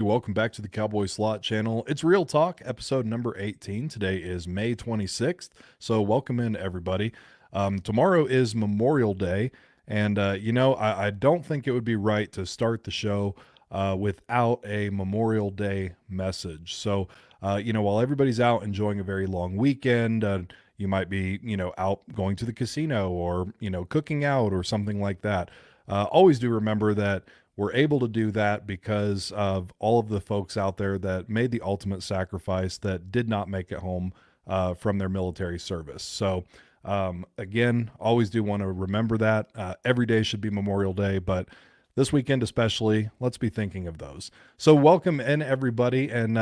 Welcome back to the Cowboy Slot Channel. It's Real Talk, episode number 18. Today is May 26th, so welcome in everybody. Tomorrow is Memorial Day, and I don't think it would be right to start the show without a Memorial Day message. So, while everybody's out enjoying a very long weekend, you might be, out going to the casino or, cooking out or something like that. Always do remember that we're able to do that because of all of the folks out there that made the ultimate sacrifice that did not make it home from their military service. So, again, always do want to remember that. Every day should be Memorial Day, but this weekend especially, let's be thinking of those. So welcome in everybody. And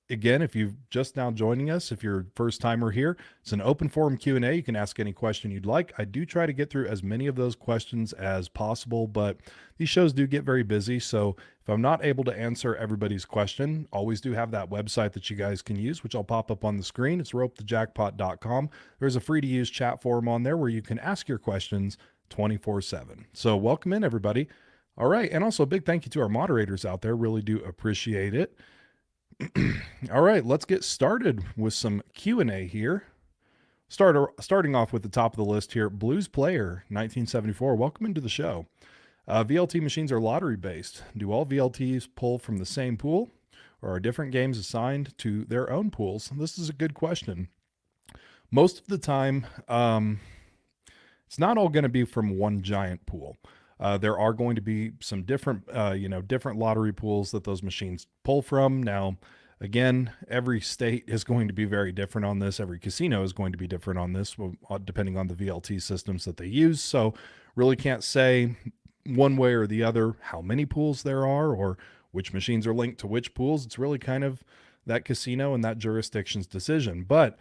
again, if you've just now joining us, if you're a first timer here, it's an open forum Q&A. You can ask any question you'd like. I do try to get through as many of those questions as possible, but these shows do get very busy. So if I'm not able to answer everybody's question, always do have that website that you guys can use, which I'll pop up on the screen. It's ropethejackpot.com. There's a free to use chat forum on there where you can ask your questions 24/7. So welcome in everybody. All right. And also a big thank you to our moderators out there. Really do appreciate it. All right, let's get started with some Q&A here. Starting off with the top of the list here, Blues Player 1974. Welcome into the show. VLT machines are lottery based. Do all VLTs pull from the same pool, or are different games assigned to their own pools? This is a good question. Most of the time, it's not all going to be from one giant pool. There are going to be some different, different lottery pools that those machines pull from. Now, again, every state is going to be very different on this. Every casino is going to be different on this, depending on the VLT systems that they use. So really can't say one way or the other how many pools there are or which machines are linked to which pools. It's really kind of that casino and that jurisdiction's decision. But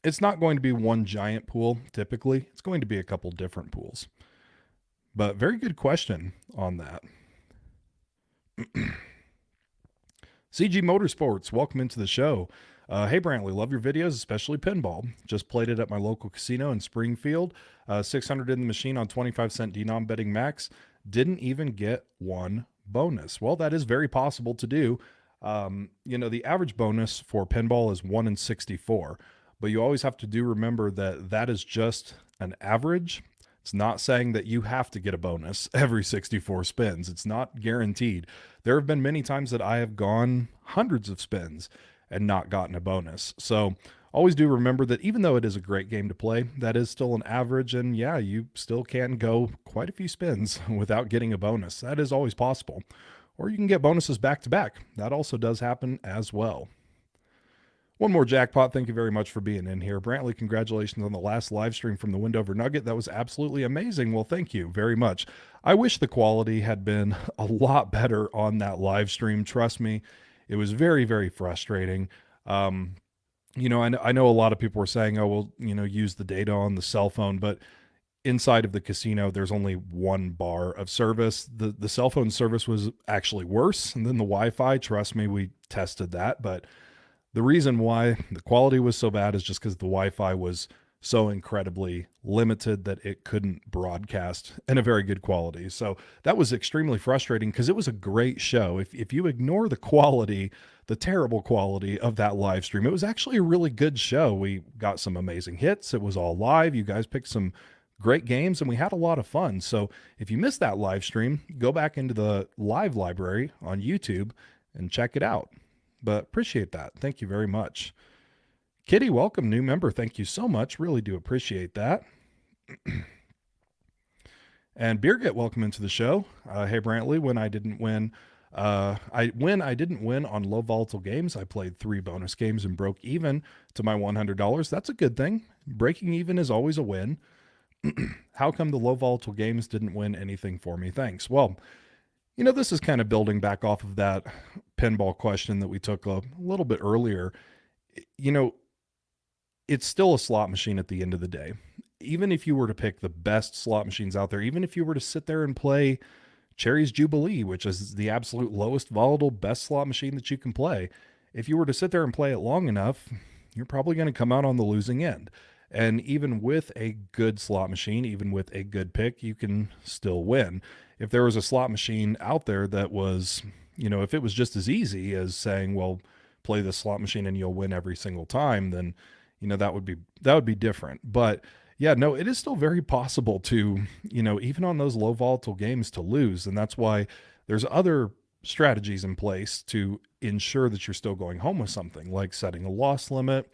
it's not going to be one giant pool, typically. It's going to be a couple different pools. But very good question on that. CG Motorsports, welcome into the show. Hey, Brantley, love your videos, especially Pinball. Just played it at my local casino in Springfield. 600 in the machine on 25-cent denom betting max. Didn't even get one bonus. Well, that is very possible to do. The average bonus for Pinball is 1 in 64. But you always have to remember that that is just an average. It's not saying that you have to get a bonus every 64 spins. It's not guaranteed. There have been many times that I have gone hundreds of spins and not gotten a bonus. So always do remember that even though it is a great game to play, that is still an average. And yeah, you still can go quite a few spins without getting a bonus. That is always possible. Or you can get bonuses back to back. That also does happen as well. One more jackpot. Thank you very much for being in here. Brantley, congratulations on the last live stream from the Windover Nugget. That was absolutely amazing. Well, thank you very much. I wish the quality had been a lot better on that live stream. Trust me, it was very, very frustrating. I know a lot of people were saying, oh, well, use the data on the cell phone, but inside of the casino, there's only one bar of service. The cell phone service was actually worse than the Wi-Fi. Trust me, we tested that, but the reason why the quality was so bad is just because the Wi-Fi was so incredibly limited that it couldn't broadcast in a very good quality. So that was extremely frustrating because it was a great show. If you ignore the quality, the terrible quality of that live stream, it was actually a really good show. We got some amazing hits. It was all live. You guys picked some great games and we had a lot of fun. So if you missed that live stream, go back into the live library on YouTube and check it out. But appreciate that. Thank you very much. Kitty, welcome, new member. Thank you so much. Really do appreciate that. And Birgit, welcome into the show. Hey, Brantley, when I didn't win on low volatile games, I played 3 bonus games and broke even to my $100. That's a good thing. Breaking even is always a win. How come the low volatile games didn't win anything for me? Thanks. Well, this is kind of building back off of that pinball question that we took a little bit earlier. It's still a slot machine at the end of the day. Even if you were to pick the best slot machines out there, even if you were to sit there and play Cherry's Jubilee, which is the absolute lowest volatile, best slot machine that you can play, if you were to sit there and play it long enough, you're probably going to come out on the losing end. And even with a good slot machine, even with a good pick, you can still win. If there was a slot machine out there that was if it was just as easy as saying, well, play the slot machine and you'll win every single time, then, that would be different. But yeah, no, it is still very possible to, even on those low volatile games to lose. And that's why there's other strategies in place to ensure that you're still going home with something, like setting a loss limit,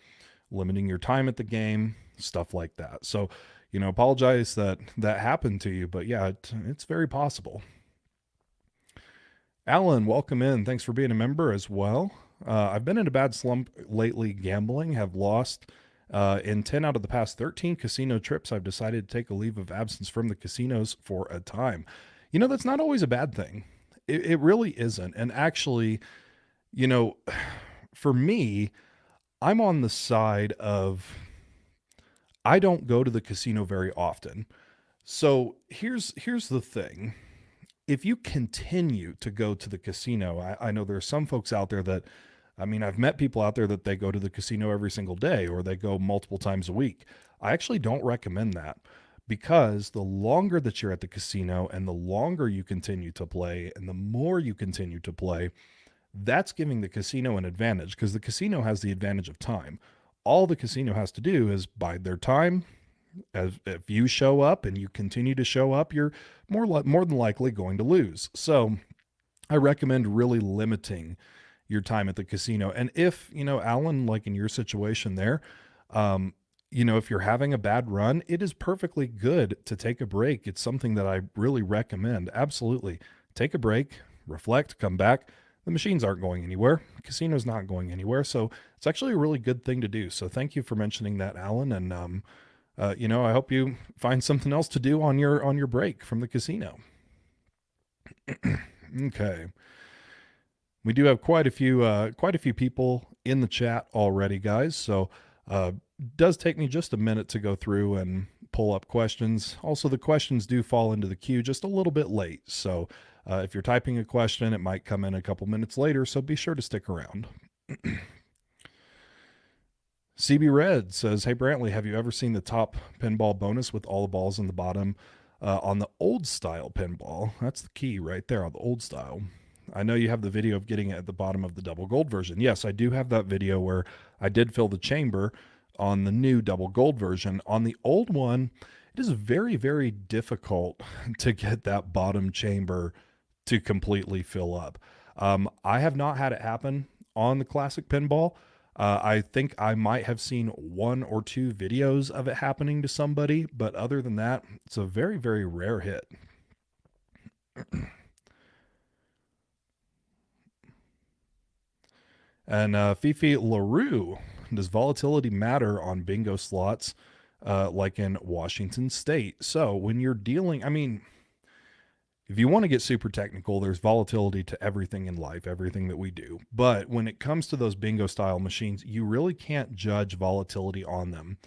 limiting your time at the game, stuff like that. So, apologize that that happened to you, but yeah, it's very possible. Alan, welcome in. Thanks for being a member as well. I've been in a bad slump lately gambling, have lost in 10 out of the past 13 casino trips. I've decided to take a leave of absence from the casinos for a time. That's not always a bad thing. It really isn't. And actually, you know, for me, I'm on the side of I don't go to the casino very often. So here's the thing. If you continue to go to the casino, I know there are some folks out there that, I've met people out there that they go to the casino every single day or they go multiple times a week. I actually don't recommend that because the longer that you're at the casino and the longer you continue to play and the more you continue to play, that's giving the casino an advantage because the casino has the advantage of time. All the casino has to do is bide their time. As if you show up and you continue to show up, you're more than likely going to lose. So I recommend really limiting your time at the casino. And if, Alan, like in your situation there, if you're having a bad run, it is perfectly good to take a break. It's something that I really recommend. Absolutely. Take a break, reflect, come back. The machines aren't going anywhere. The casino's not going anywhere. So it's actually a really good thing to do. So thank you for mentioning that, Alan. And, I hope you find something else to do on your break from the casino. Okay. We do have quite a few people in the chat already, guys. So does take me just a minute to go through and pull up questions. Also, the questions do fall into the queue just a little bit late. So if you're typing a question, it might come in a couple minutes later. So be sure to stick around. CB Red says, hey, Brantley, have you ever seen the top pinball bonus with all the balls in the bottom on the old style pinball? That's the key right there on the old style. I know you have the video of getting it at the bottom of the double gold version. Yes, I do have that video where I did fill the chamber on the new double gold version. On the old one, it is very, very difficult to get that bottom chamber to completely fill up. I have not had it happen on the classic pinball. I think I might have seen one or two videos of it happening to somebody, but other than that, it's a very, very rare hit. And Fifi LaRue, does volatility matter on bingo slots like in Washington State? So when you're dealing, if you want to get super technical, there's volatility to everything in life, everything that we do. But when it comes to those bingo style machines, you really can't judge volatility on them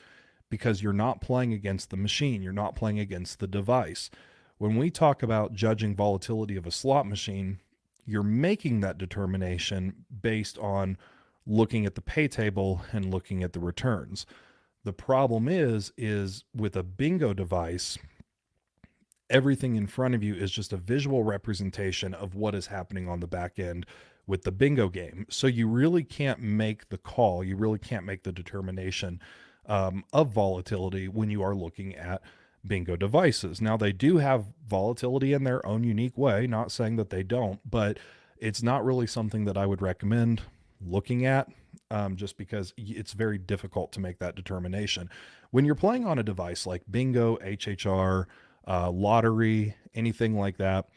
because you're not playing against the machine. You're not playing against the device. When we talk about judging volatility of a slot machine, you're making that determination based on looking at the pay table and looking at the returns. The problem is with a bingo device, everything in front of you is just a visual representation of what is happening on the back end with the bingo game. So you really can't make the call. You really can't make the determination of volatility when you are looking at bingo devices. Now, they do have volatility in their own unique way, not saying that they don't, but it's not really something that I would recommend looking at just because it's very difficult to make that determination. When you're playing on a device like bingo, HHR, lottery, anything like that,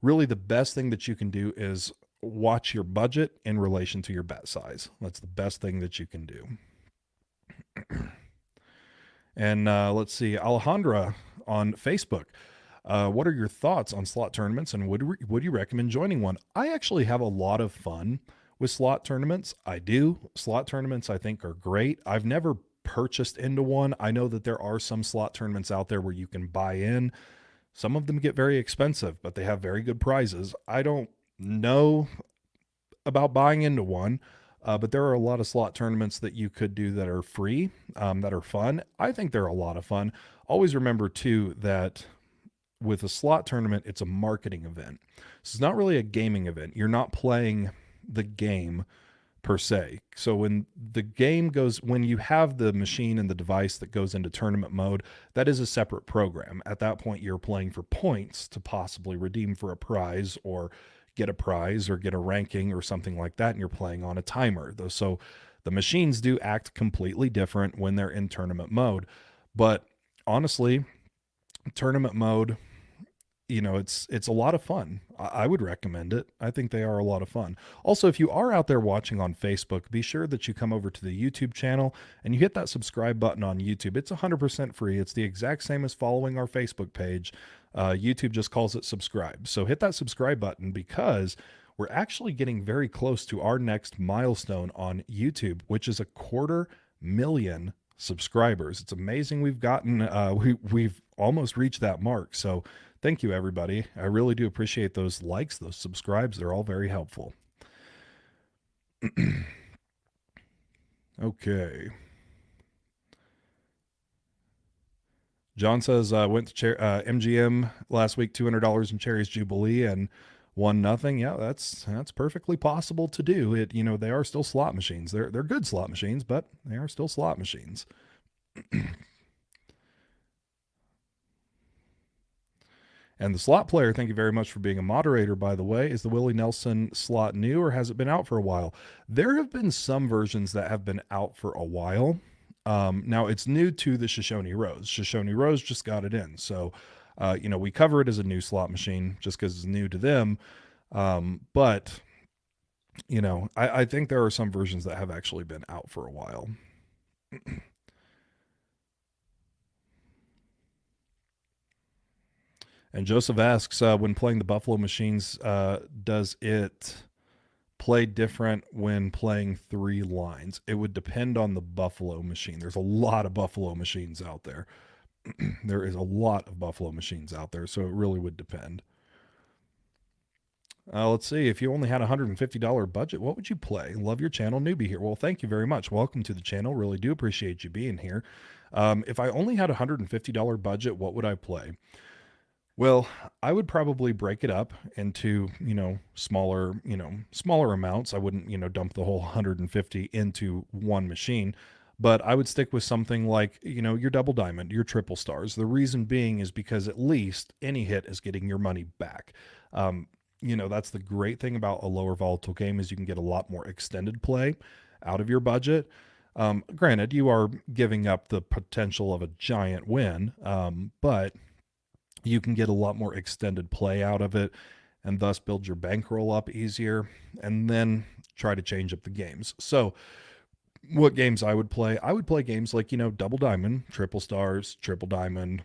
really the best thing that you can do is watch your budget in relation to your bet size. That's the best thing that you can do. And let's see, Alejandra on Facebook. What are your thoughts on slot tournaments and would you recommend joining one? I actually have a lot of fun with slot tournaments. I do. Slot tournaments I think are great. I've never purchased into one. I know that there are some slot tournaments out there where you can buy in. Some of them get very expensive, but they have very good prizes. I don't know about buying into one, but there are a lot of slot tournaments that you could do that are free, that are fun. I think they're a lot of fun. Always remember too that with a slot tournament, it's a marketing event. So it's not really a gaming event. You're not playing the game per se. So when you have the machine and the device that goes into tournament mode, that is a separate program. At that point, you're playing for points to possibly redeem for a prize or get a prize or get a ranking or something like that. And you're playing on a timer. So the machines do act completely different when they're in tournament mode. But honestly, tournament mode, it's a lot of fun. I would recommend it. I think they are a lot of fun. Also, if you are out there watching on Facebook, be sure that you come over to the YouTube channel and you hit that subscribe button on YouTube. It's 100% free. It's the exact same as following our Facebook page. YouTube just calls it subscribe. So hit that subscribe button because we're actually getting very close to our next milestone on YouTube, which is 250,000 subscribers. It's amazing we've gotten we've almost reached that mark. So thank you, everybody. I really do appreciate those likes, those subscribes. They're all very helpful. Okay. John says, went to MGM last week, $200 in Cherries Jubilee and won nothing. Yeah, that's perfectly possible to do. They are still slot machines. They're good slot machines, but they are still slot machines. And the slot player, thank you very much for being a moderator, by the way. Is the Willie Nelson slot new or has it been out for a while? There have been some versions that have been out for a while. Now, it's new to the Shoshone Rose. Shoshone Rose just got it in. So, we cover it as a new slot machine just because it's new to them. But, I think there are some versions that have actually been out for a while. And Joseph asks, when playing the Buffalo machines, does it play different when playing 3 lines? It would depend on the Buffalo machine. There's a lot of Buffalo machines out there. There is a lot of Buffalo machines out there, so it really would depend. Let's see. If you only had a $150 budget, what would you play? Love your channel, newbie here. Well, thank you very much. Welcome to the channel. Really do appreciate you being here. If I only had a $150 budget, what would I play? Well, I would probably break it up into, smaller amounts. I wouldn't, dump the whole 150 into one machine, but I would stick with something like, your double diamond, your triple stars. The reason being is because at least any hit is getting your money back. That's the great thing about a lower volatile game is you can get a lot more extended play out of your budget. Granted, you are giving up the potential of a giant win, but you can get a lot more extended play out of it and thus build your bankroll up easier and then try to change up the games. So what games I would play games like, double diamond, triple stars, triple diamond,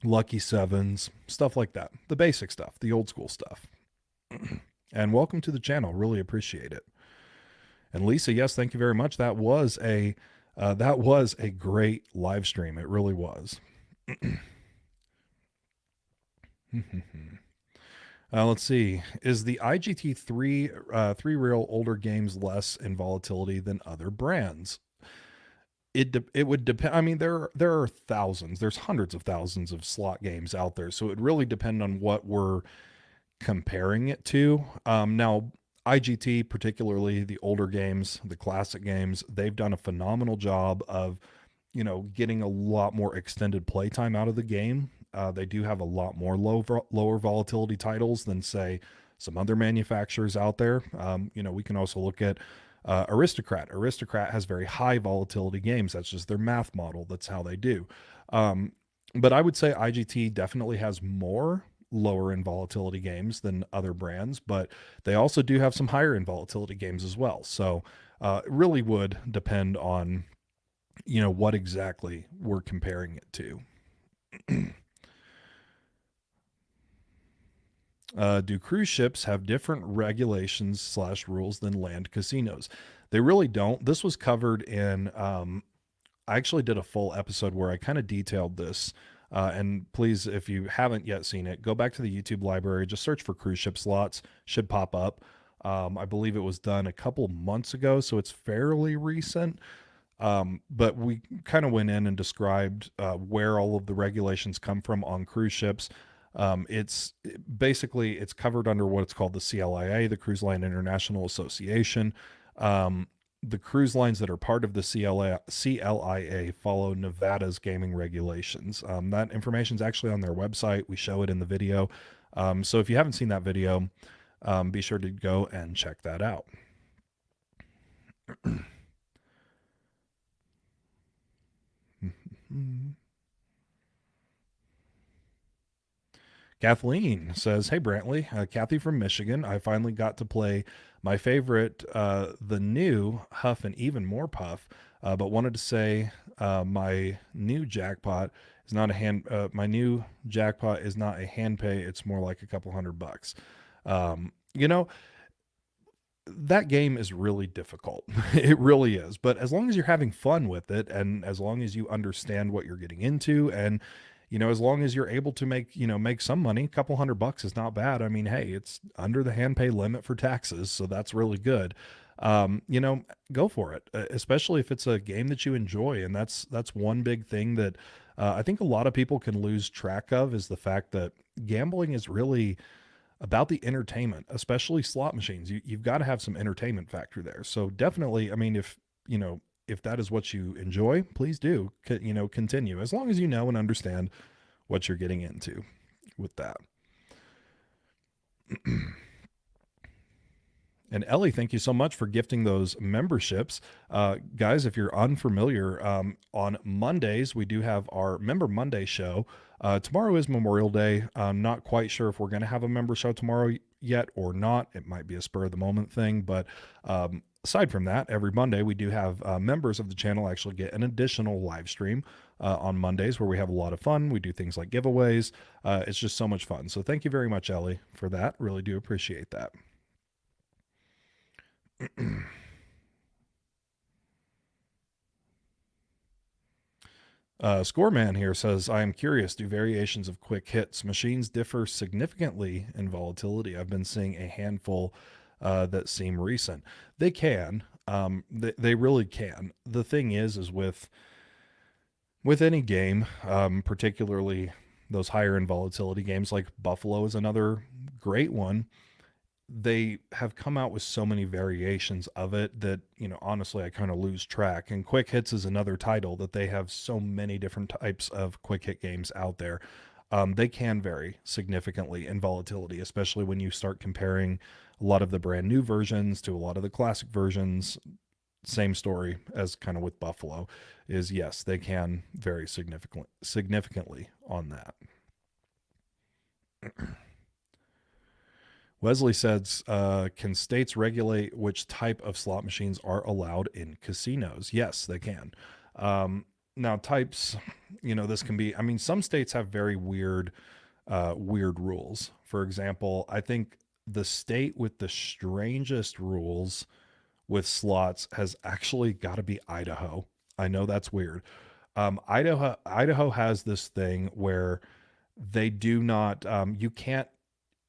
lucky sevens, stuff like that. The basic stuff, the old school stuff. And welcome to the channel. Really appreciate it. And Lisa, yes, thank you very much. That was a great live stream. It really was. Let's see. Is the IGT three real older games less in volatility than other brands? It would depend. I mean, there are thousands. There's hundreds of thousands of slot games out there, so it would really depend on what we're comparing it to. Now, IGT, particularly the older games, the classic games, they've done a phenomenal job of, getting a lot more extended playtime out of the game. They do have a lot more lower volatility titles than, say, some other manufacturers out there. We can also look at Aristocrat. Aristocrat has very high volatility games. That's just their math model. That's how they do. But I would say IGT definitely has more lower in volatility games than other brands, but they also do have some higher in volatility games as well. So it really would depend on, what exactly we're comparing it to. Do cruise ships have different regulations / rules than land casinos? They really don't. This was covered in, I actually did a full episode where I kind of detailed this. And please, if you haven't yet seen it, go back to the YouTube library, just search for cruise ship slots, should pop up. I believe it was done a couple months ago, so it's fairly recent. But we kind of went in and described where all of the regulations come from on cruise ships. Basically it's covered under what's called the CLIA, the Cruise Line International Association. The cruise lines that are part of the CLIA follow Nevada's gaming regulations. That information is actually on their website. We show it in the video. So if you haven't seen that video, be sure to go and check that out. Kathleen says, "Hey Brantley, Kathy from Michigan. I finally got to play my favorite, the new Huff and Even More Puff, but wanted to say my new jackpot is not a hand. My new jackpot is not a hand pay. It's more like a couple $100. You know, that game is really difficult. It really is. But as long as you're having fun with it, and as long as you understand what you're getting into, and as long as you're able to make some money, a couple $100 is not bad. I mean, hey, it's under the hand pay limit for taxes, so that's really good. Go for it, especially if it's a game that you enjoy. And that's one big thing that I think a lot of people can lose track of, is the fact that gambling is really about the entertainment, especially slot machines. You've got to have some entertainment factor there. So definitely, I mean, if that is what you enjoy, please do, continue, as long as you know and understand what you're getting into with that. And Ellie, thank you so much for gifting those memberships. Guys, if you're unfamiliar, on Mondays, we do have our Member Monday show. Tomorrow is Memorial Day. I'm not quite sure if we're going to have a member show tomorrow yet or not. It might be a spur of the moment thing, but aside from that, every Monday we do have members of the channel actually get an additional live stream on Mondays, where we have a lot of fun. We do things like giveaways. It's just so much fun. So thank you very much, Ellie, for that. Really do appreciate that. Scoreman here says, I am curious, do variations of quick hits machines differ significantly in volatility? I've been seeing a handful that seem recent. They can. They really can. The thing is with any game, particularly those higher in volatility games, like Buffalo is another great one. They have come out with so many variations of it that, honestly, I kind of lose track. And Quick Hits is another title that they have so many different types of quick hit games out there. They can vary significantly in volatility, especially when you start comparing a lot of the brand new versions to a lot of the classic versions. Same story as kind of with Buffalo is, yes, they can vary significantly on that. Wesley says, can states regulate which type of slot machines are allowed in casinos? Yes, they can. Now, types, this can be, some states have very weird rules. For example, I think the state with the strangest rules with slots has actually got to be Idaho. I know that's weird. Idaho has this thing where they do not, you can't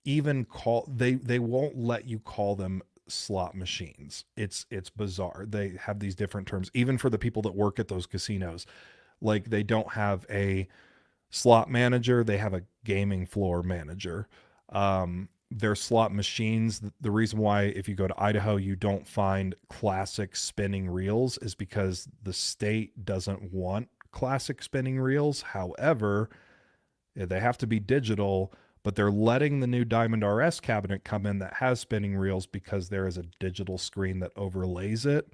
even they won't let you call them slot machines. It's bizarre. They have these different terms, even for the people that work at those casinos. Like, they don't have a slot manager, they have a gaming floor manager. Their slot machines, the reason why, if you go to Idaho, you don't find classic spinning reels is because the state doesn't want classic spinning reels. However, they have to be digital, but they're letting the new Diamond RS cabinet come in that has spinning reels because there is a digital screen that overlays it.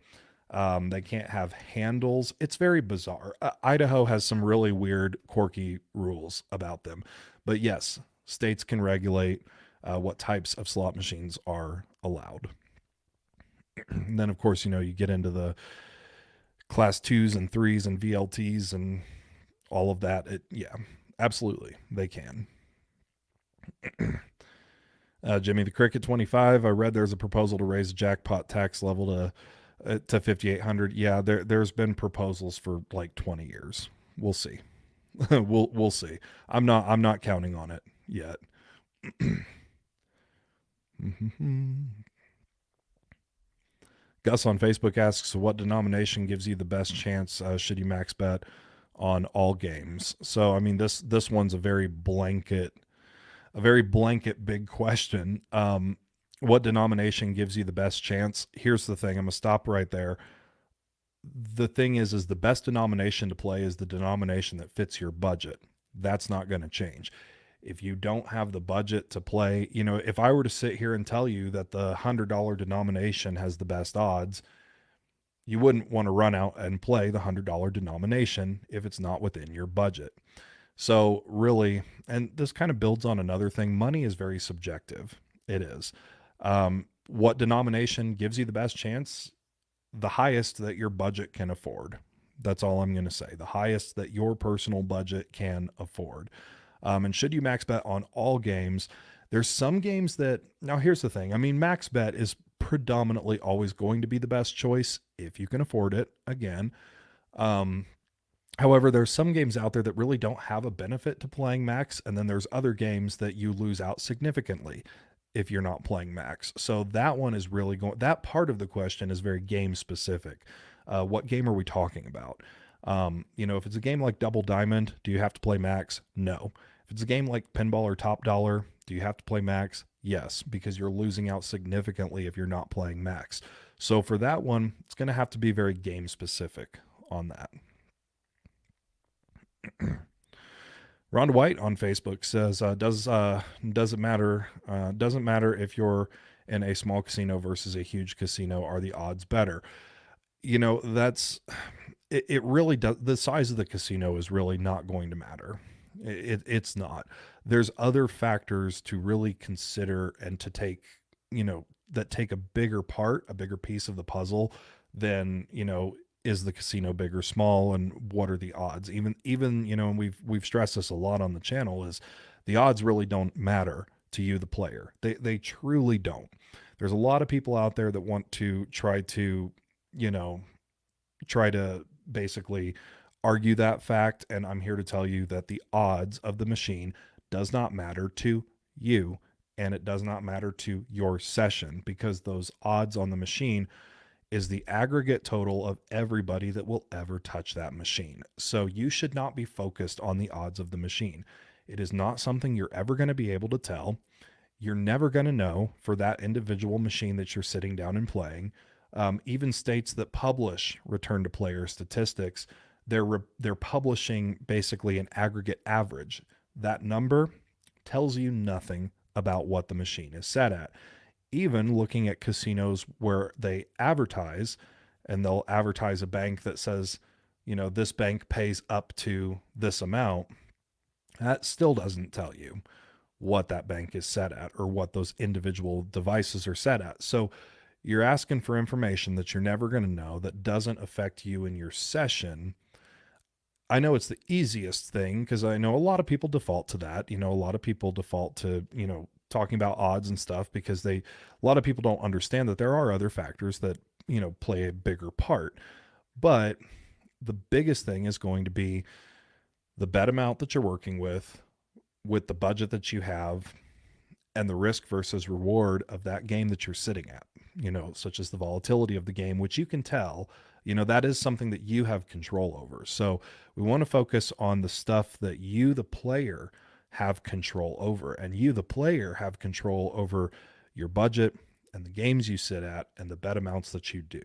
They can't have handles. It's very bizarre. Idaho has some really weird, quirky rules about them. But yes, states can regulate what types of slot machines are allowed. And then, of course, you get into the class 2s and 3s and VLTs and all of that. Yeah, absolutely, they can. Jimmy the Cricket 25. I read there's a proposal to raise jackpot tax level to $5,800. Yeah, there's been proposals for like 20 years. We'll see. we'll see. I'm not counting on it yet. Gus on Facebook asks, what denomination gives you the best chance should you max bet on all games? So this one's a very blanket a very blanket big question. What denomination gives you the best chance? Here's the thing. I'm gonna stop right there. The thing is the best denomination to play is the denomination that fits your budget. That's not going to change. If you don't have the budget to play, if I were to sit here and tell you that the $100 denomination has the best odds, you wouldn't want to run out and play the $100 denomination if it's not within your budget. So really, and this kind of builds on another thing, money is very subjective. It is. What denomination gives you the best chance? The highest that your budget can afford. That's all I'm going to say. The highest that your personal budget can afford. And should you max bet on all games? There's some games that, now here's the thing. I mean, max bet is predominantly always going to be the best choice if you can afford it. Again, however, there's some games out there that really don't have a benefit to playing max, and then there's other games that you lose out significantly if you're not playing max. So that one is really going, that part of the question is very game specific. What game are we talking about? If it's a game like Double Diamond, do you have to play max? No. If it's a game like Pinball or Top Dollar, do you have to play max? Yes, because you're losing out significantly if you're not playing max. So for that one, it's going to have to be very game specific on that. Ron White on Facebook says, doesn't matter. Doesn't matter if you're in a small casino versus a huge casino. Are the odds better? It really does. The size of the casino is really not going to matter. It's not. There's other factors to really consider and to take, that take a bigger piece of the puzzle than, is the casino big or small, and what are the odds? Even and we've stressed this a lot on the channel, is the odds really don't matter to you, the player. They truly don't. There's a lot of people out there that want to try to basically argue that fact, and I'm here to tell you that the odds of the machine does not matter to you, and it does not matter to your session, because those odds on the machine is the aggregate total of everybody that will ever touch that machine. So you should not be focused on the odds of the machine. It is not something you're ever going to be able to tell. You're never going to know for that individual machine that you're sitting down and playing. Even states that publish return to player statistics, they're publishing basically an aggregate average. That number tells you nothing about what the machine is set at. Even looking at casinos where they advertise, and they'll advertise a bank that says, this bank pays up to this amount, that still doesn't tell you what that bank is set at or what those individual devices are set at. So you're asking for information that you're never going to know, that doesn't affect you in your session. I know it's the easiest thing, because I know a lot of people default to that. A lot of people default to, talking about odds and stuff, because a lot of people don't understand that there are other factors that, play a bigger part. But the biggest thing is going to be the bet amount that you're working with the budget that you have, and the risk versus reward of that game that you're sitting at, such as the volatility of the game, which you can tell, that is something that you have control over. So we want to focus on the stuff that you, the player, have control over, and you, the player, have control over your budget and the games you sit at and the bet amounts that you do.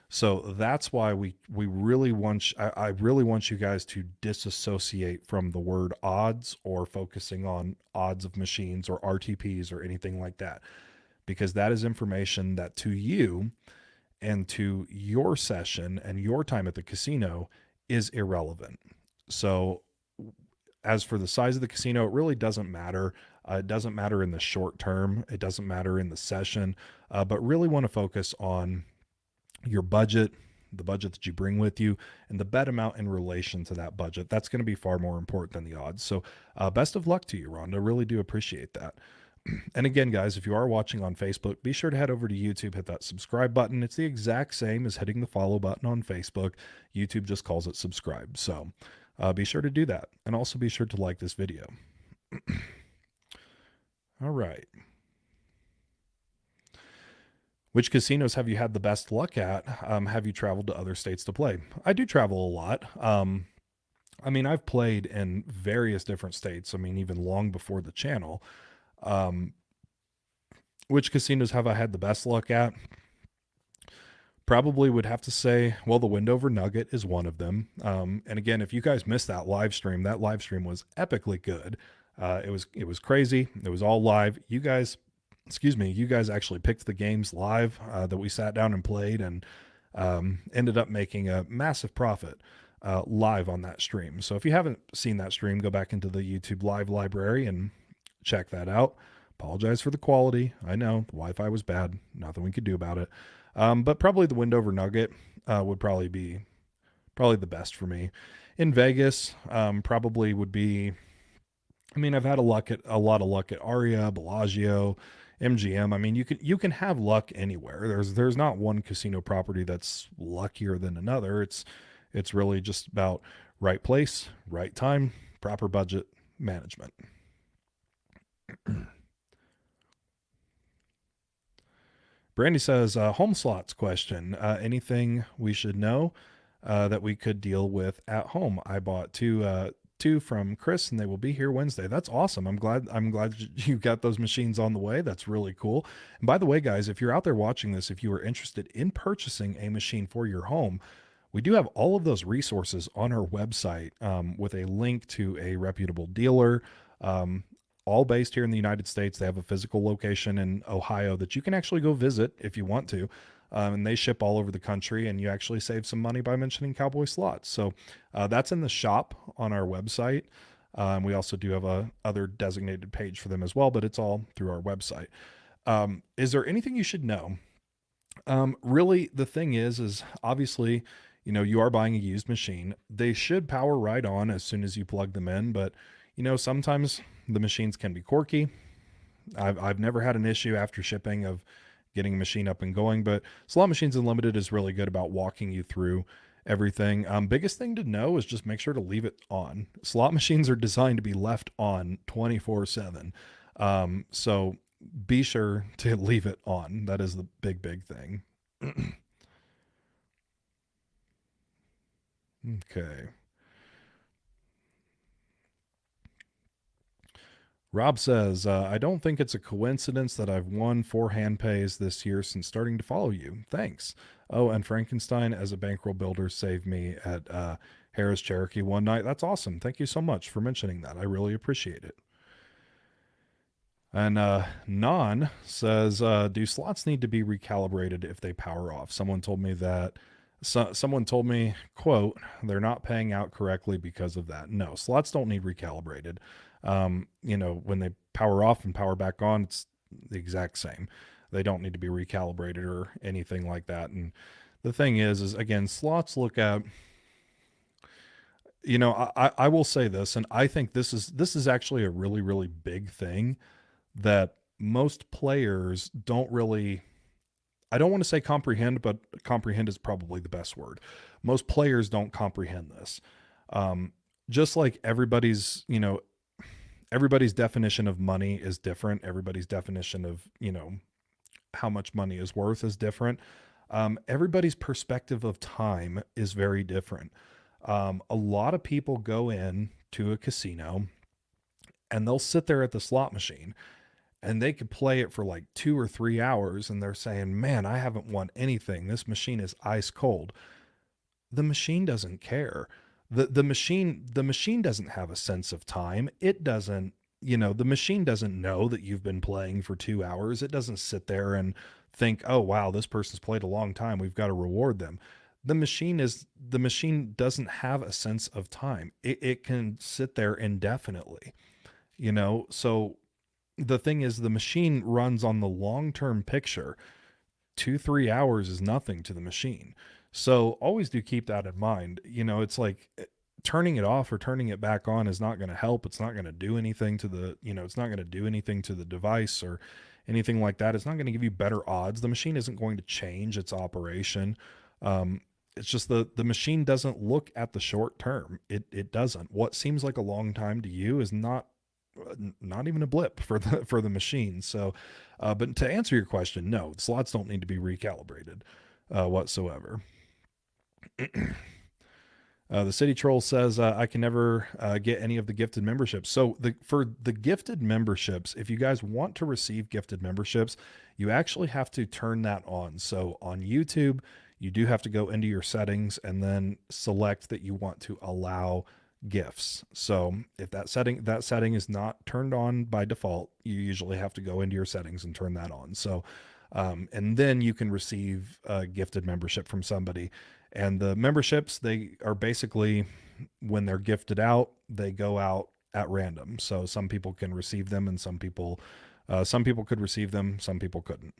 So that's why we really want, I really want you guys to disassociate from the word odds, or focusing on odds of machines or RTPs or anything like that, because that is information that to you and to your session and your time at the casino is irrelevant. So as for the size of the casino, it really doesn't matter. It doesn't matter in the short term. It doesn't matter in the session, but really want to focus on your budget, the budget that you bring with you, and the bet amount in relation to that budget. That's going to be far more important than the odds. So best of luck to you, Rhonda. Really do appreciate that. And again, guys, if you are watching on Facebook, be sure to head over to YouTube, hit that subscribe button. It's the exact same as hitting the follow button on Facebook. YouTube just calls it subscribe. So be sure to do that. And also be sure to like this video. All right. Which casinos have you had the best luck at? Have you traveled to other states to play? I do travel a lot. I've played in various different states. Even long before the channel. Um, which casinos have I had the best luck at? Probably would have to say, well, the Wendover Nugget is one of them. And again, if you guys missed that live stream was epically good. It was crazy. It was all live. You guys, excuse me, you guys actually picked the games live that we sat down and played, and ended up making a massive profit live on that stream. So if you haven't seen that stream, go back into the YouTube live library and check that out. Apologize for the quality. I know the Wi-Fi was bad. Nothing we could do about it. But probably the Wendover Nugget would probably be the best for me. In Vegas, probably would be. I mean, I've had a lot of luck at Aria, Bellagio, MGM. I mean, you can have luck anywhere. There's not one casino property that's luckier than another. It's really just about right place, right time, proper budget management. Brandy says, home slots question. Anything we should know that we could deal with at home? I bought two from Chris, and they will be here Wednesday. That's awesome. I'm glad you got those machines on the way. That's really cool. And by the way, guys, if you're out there watching this, if you are interested in purchasing a machine for your home, we do have all of those resources on our website with a link to a reputable dealer. All based here in the United States. They have a physical location in Ohio that you can actually go visit if you want to. And they ship all over the country, and you actually save some money by mentioning Cowboy Slots. So that's in the shop on our website. We also do have a other designated page for them as well, but it's all through our website. Is there anything you should know? Really, the thing is obviously, you are buying a used machine. They should power right on as soon as you plug them in, but sometimes the machines can be quirky. I've never had an issue after shipping of getting a machine up and going, but Slot Machines Unlimited is really good about walking you through everything. Biggest thing to know is just make sure to leave it on. Slot machines are designed to be left on 24/7. So be sure to leave it on. That is the big thing. Okay. Rob says, I don't think it's a coincidence that I've won 4 hand pays this year since starting to follow you. Thanks. Oh, and Frankenstein as a bankroll builder saved me at Harris Cherokee one night. That's awesome. Thank you so much for mentioning that. I really appreciate it. And Non says, do slots need to be recalibrated if they power off? Someone told me that. Someone told me, quote, they're not paying out correctly because of that. No, slots don't need recalibrated. When they power off and power back on, it's the exact same. They don't need to be recalibrated or anything like that. And the thing is again, slots look at, I will say this, and I think this is actually a really, really big thing that most players don't really, I don't want to say comprehend, but comprehend is probably the best word. Most players don't comprehend this. Just like everybody's definition of money is different. Everybody's definition of, how much money is worth is different. Everybody's perspective of time is very different. A lot of people go in to a casino and they'll sit there at the slot machine and they could play it for like 2 or 3 hours and they're saying, man, I haven't won anything. This machine is ice cold. The machine doesn't care. The machine doesn't have a sense of time. It doesn't, the machine doesn't know that you've been playing for 2 hours. It doesn't sit there and think, oh wow, this person's played a long time, we've got to reward them. The machine doesn't have a sense of time. It can sit there indefinitely, so the thing is, the machine runs on the long-term picture. 2-3 hours is nothing to the machine. So always do keep that in mind. It's like turning it off or turning it back on is not going to help. It's not going to do anything to it's not going to do anything to the device or anything like that. It's not going to give you better odds. The machine isn't going to change its operation. It's just the machine doesn't look at the short term. It doesn't. What seems like a long time to you is not even a blip for the machine. So, but to answer your question, no, slots don't need to be recalibrated whatsoever. The City Troll says, I can never get any of the gifted memberships. So for the gifted memberships, if you guys want to receive gifted memberships, you actually have to turn that on. So on YouTube, you do have to go into your settings and then select that you want to allow gifts. So if that setting is not turned on by default, you usually have to go into your settings and turn that on. So and then you can receive a gifted membership from somebody. And the memberships, they are basically, when they're gifted out, they go out at random. So some people can receive them, and some people could receive them, some people couldn't.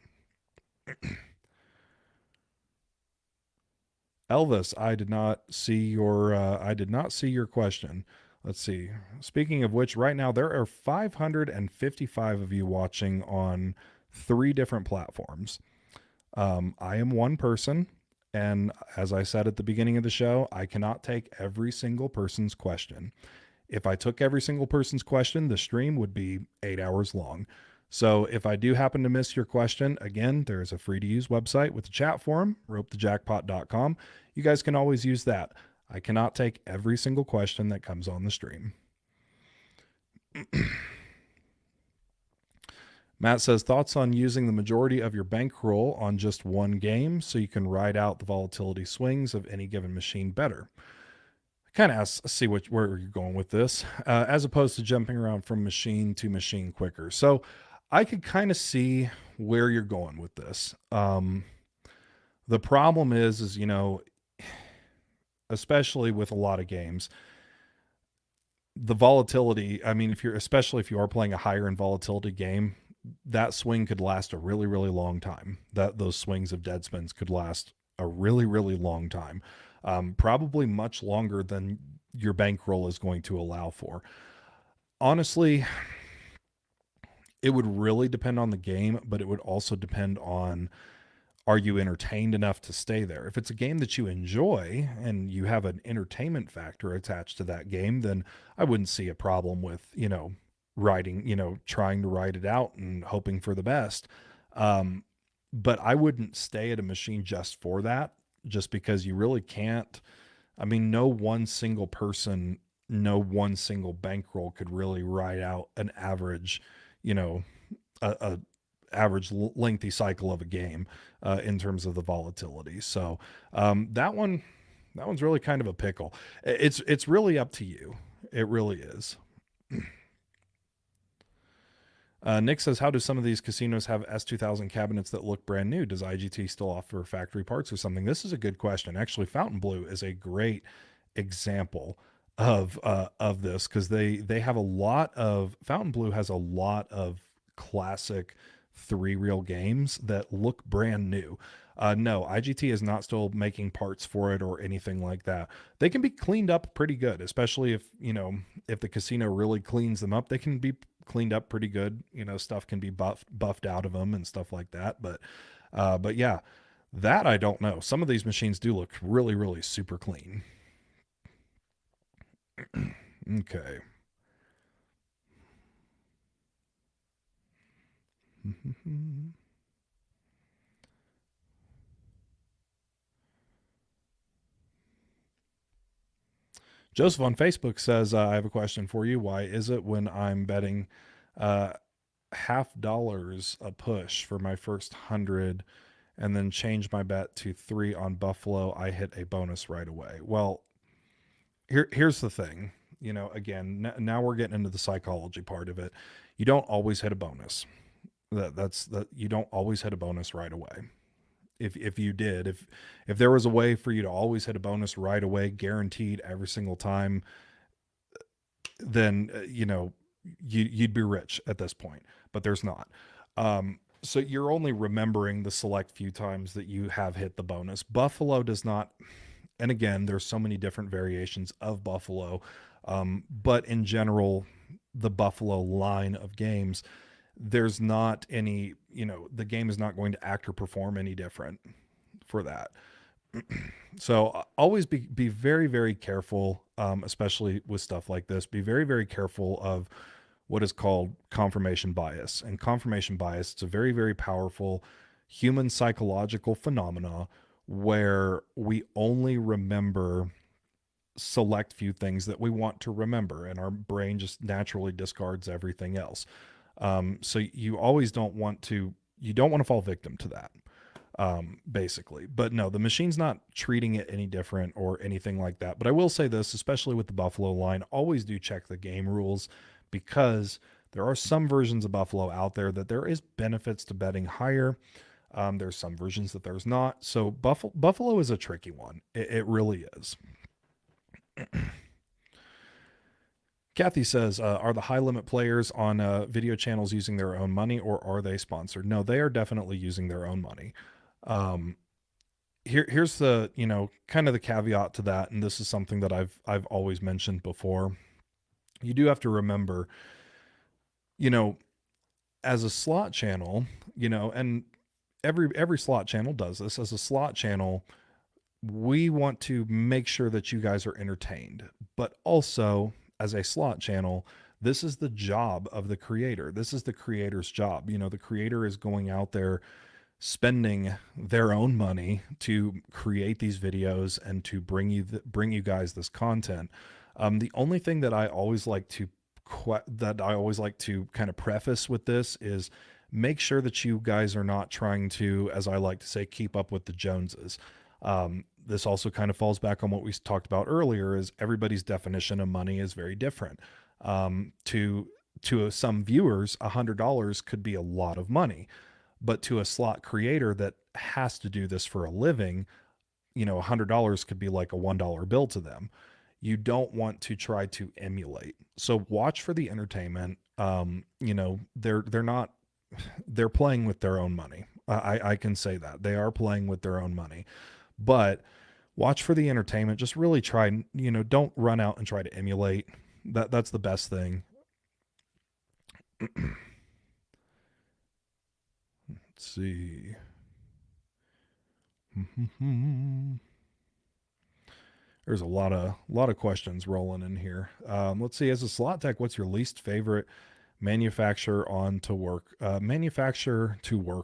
Elvis, I did not see your question. Let's see. Speaking of which, right now there are 555 of you watching on 3 different platforms. I am one person, and as I said at the beginning of the show, I cannot take every single person's question. If I took every single person's question, the stream would be 8 hours long. So if I do happen to miss your question, again, there's a free to use website with a chat forum, ropethejackpot.com. You guys can always use that. I cannot take every single question that comes on the stream. Matt says, thoughts on using the majority of your bankroll on just one game so you can ride out the volatility swings of any given machine better? Kind of see where you're going with this, as opposed to jumping around from machine to machine quicker. So I could kind of see where you're going with this. The problem is, especially with a lot of games, the volatility, I mean, especially if you are playing a higher in volatility game, that swing could last a really, really long time. Those swings of dead spins could last a really, really long time. Probably much longer than your bankroll is going to allow for. Honestly, it would really depend on the game, but it would also depend on, are you entertained enough to stay there? If it's a game that you enjoy and you have an entertainment factor attached to that game, then I wouldn't see a problem with, trying to ride it out and hoping for the best. But I wouldn't stay at a machine just for that, just because you really can't. I mean, no one single person, no one single bankroll could really ride out an average, a average lengthy cycle of a game in terms of the volatility. So that one's really kind of a pickle. It's really up to you. It really is. Nick says, how do some of these casinos have S2000 cabinets that look brand new? Does IGT still offer factory parts or something? This is a good question. Actually, Fontainebleau is a great example of this, because they have a lot of, Fontainebleau has a lot of classic 3-reel games that look brand new. No, IGT is not still making parts for it or anything like that. They can be cleaned up pretty good, especially if the casino really cleans them up. They can be cleaned up pretty good. Stuff can be buffed out of them and stuff like that. But yeah, that I don't know. Some of these machines do look really, really super clean. Okay. Joseph on Facebook says, I have a question for you. Why is it when I'm betting $50 a push for my first 100 and then change my bet to 3 on Buffalo, I hit a bonus right away? Well, here's the thing. Again, now we're getting into the psychology part of it. You don't always hit a bonus. You don't always hit a bonus right away. If you did, if there was a way for you to always hit a bonus right away, guaranteed every single time, then you'd be rich at this point. But there's not. So you're only remembering the select few times that you have hit the bonus. Buffalo does not. And again, there's so many different variations of Buffalo, but in general, the Buffalo line of games, there's not any, the game is not going to act or perform any different for that. So always be very, very careful, especially with stuff like this. Be very, very careful of what is called confirmation bias. And confirmation bias, it's a very, very powerful human psychological phenomena where we only remember select few things that we want to remember, and our brain just naturally discards everything else. So you always don't want to, you don't want to fall victim to that, basically. But no, the machine's not treating it any different or anything like that. But I will say this, especially with the Buffalo line, always do check the game rules, because there are some versions of Buffalo out there that there is benefits to betting higher. There's some versions that there's not. So Buffalo is a tricky one. It really is. Kathy says, are the high limit players on video channels using their own money, or are they sponsored? No, they are definitely using their own money. Here's the, kind of the caveat to that. And this is something that I've always mentioned before. You do have to remember, as a slot channel, and every slot channel does this. As a slot channel, we want to make sure that you guys are entertained, but also as a slot channel, this is the job of the creator. This is the creator's job. The creator is going out there spending their own money to create these videos and to bring you guys this content. The only thing that I always like to kind of preface with this is, make sure that you guys are not trying to, as I like to say, keep up with the Joneses. This also kind of falls back on what we talked about earlier, is everybody's definition of money is very different. To some viewers, $100 could be a lot of money, but to a slot creator that has to do this for a living, $100 could be like a $1 bill to them. You don't want to try to emulate. So watch for the entertainment. They're playing with their own money. I can say that they are playing with their own money, but watch for the entertainment. Just really try, don't run out and try to emulate. That's the best thing. Let's see. There's a lot of questions rolling in here. Let's see. As a slot tech, what's your least favorite manufacturer to work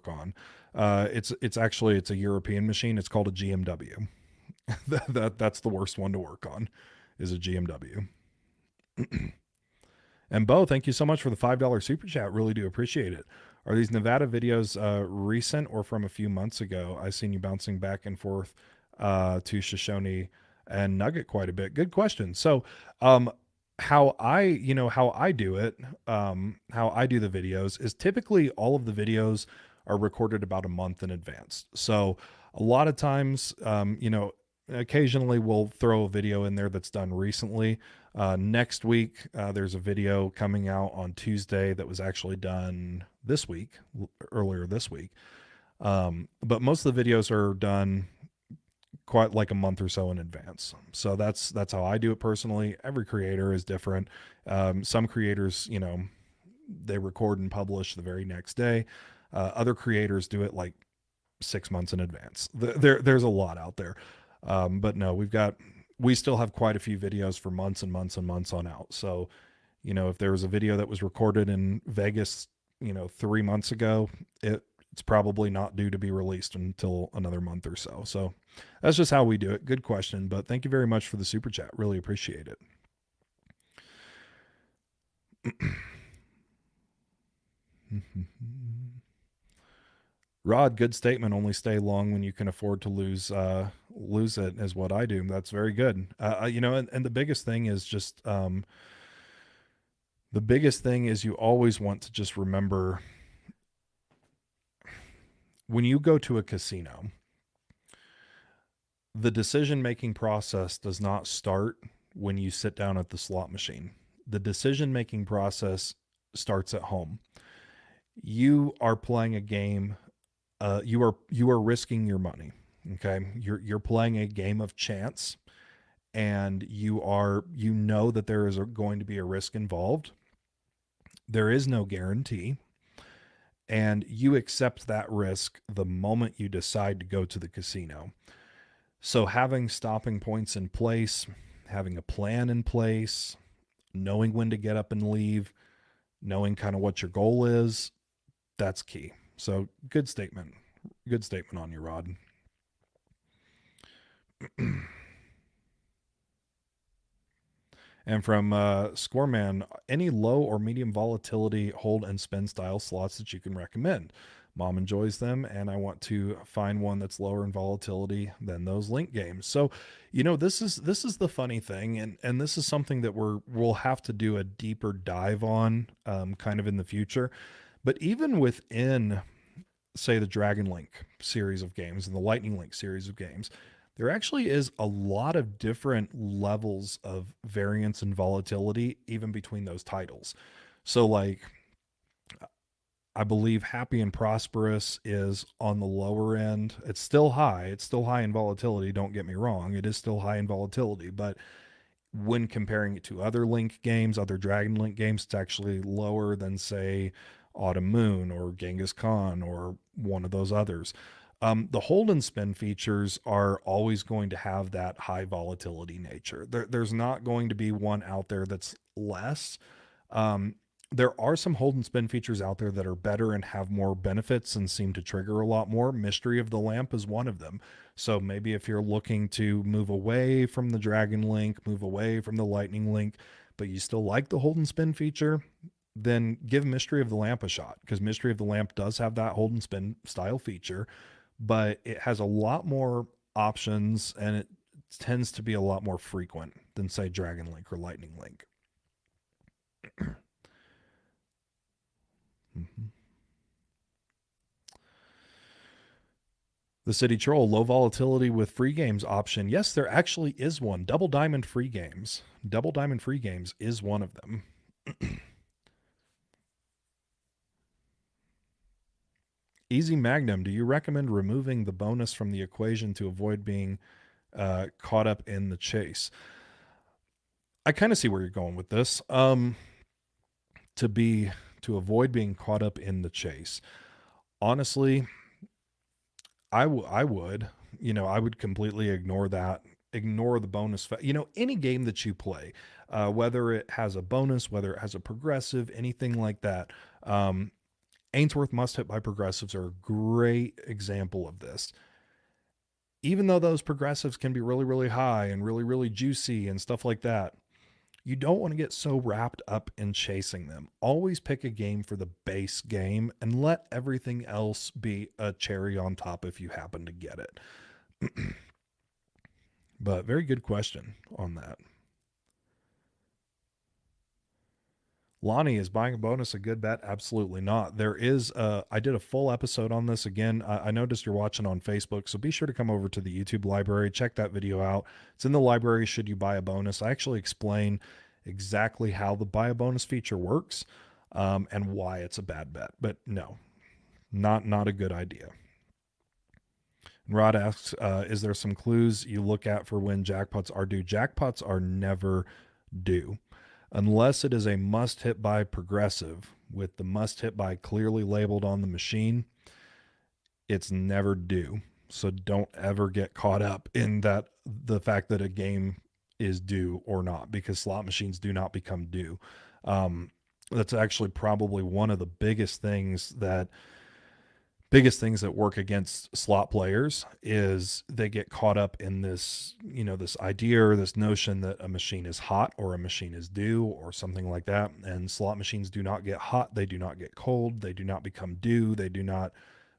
on? It's actually a European machine. It's called a GMW. That's the worst one to work on, is a GMW. And Bo, thank you so much for the $5 super chat. Really do appreciate it. Are these Nevada videos recent or from a few months ago? I've seen you bouncing back and forth to Shoshone and Nugget quite a bit. Good question. So how I do it, how I do the videos is, typically all of the videos are recorded about a month in advance. So a lot of times, occasionally we'll throw a video in there that's done recently. Next week, there's a video coming out on Tuesday that was actually done earlier this week. But most of the videos are done quite like a month or so in advance. So that's how I do it personally. Every creator is different. Some creators, they record and publish the very next day. Other creators do it like 6 months in advance. There's a lot out there. But no, we still have quite a few videos for months and months and months on out. So, if there was a video that was recorded in Vegas, 3 months ago, it's probably not due to be released until another month or so. So that's just how we do it. Good question, but thank you very much for the super chat. Really appreciate it. Rod, good statement. Only stay long when you can afford to lose it, is what I do. That's very good. And the biggest thing is just, you always want to just remember, when you go to a casino, the decision-making process does not start when you sit down at the slot machine. The decision-making process starts at home. You are playing a game. You are risking your money. Okay. You're playing a game of chance, and you know that there is going to be a risk involved. There is no guarantee, and you accept that risk the moment you decide to go to the casino. So having stopping points in place, having a plan in place, knowing when to get up and leave, knowing kind of what your goal is, that's key. So good statement. Good statement on your, Rod. And from Scoreman, any low or medium volatility hold and spin style slots that you can recommend. Mom enjoys them, and I want to find one that's lower in volatility than those link games. So, this is the funny thing, and this is something that we'll have to do a deeper dive on, kind of in the future. But even within, say, the Dragon Link series of games and the Lightning Link series of games, there actually is a lot of different levels of variance and volatility even between those titles. So, like, I believe Happy and Prosperous is on the lower end. It's still high. It's still high in volatility. Don't get me wrong. It is still high in volatility. But when comparing it to other Link games, other Dragon Link games, it's actually lower than, say, Autumn Moon or Genghis Khan or one of those others. The hold and spin features are always going to have that high volatility nature. There's not going to be one out there that's less. Um, there are some hold and spin features out there that are better and have more benefits and seem to trigger a lot more. Mystery of the Lamp is one of them. So maybe if you're looking to move away from the Dragon Link, move away from the Lightning Link, but you still like the hold and spin feature, then give Mystery of the Lamp a shot, because Mystery of the Lamp does have that hold and spin style feature, but it has a lot more options and it tends to be a lot more frequent than, say, Dragon Link or Lightning Link. Mhm. The City Troll, low volatility with free games option. Yes, there actually is one. Double Diamond free games. Double Diamond free games is one of them. Easy Magnum, do you recommend removing the bonus from the equation to avoid being caught up in the chase? I kind of see where you're going with this. To be to avoid being caught up in the chase. Honestly, I would, I would completely ignore that. Ignore the bonus. Any game that you play, whether it has a bonus, whether it has a progressive, anything like that. Ainsworth must hit by progressives are a great example of this. Even though those progressives can be really, really high and really, really juicy and stuff like that, you don't want to get so wrapped up in chasing them. Always pick a game for the base game and let everything else be a cherry on top if you happen to get it. But very good question on that. Lonnie, is buying a bonus a good bet? Absolutely not. There is, I did a full episode on this again. I noticed you're watching on Facebook, so be sure to come over to the YouTube library, check that video out. It's in the library, should you buy a bonus. I actually explain exactly how the buy a bonus feature works, and why it's a bad bet. But no, not a good idea. Rod asks, is there some clues you look at for when jackpots are due? Jackpots are never due unless it is a must hit by progressive with the must hit by clearly labeled on the machine. It's never due. So don't ever get caught up in that, the fact that a game is due or not, because slot machines do not become due. That's actually probably one of the biggest things that work against slot players is they get caught up in this, this idea or this notion that a machine is hot or a machine is due or something like that. And slot machines do not get hot. They do not get cold. They do not become due. They do not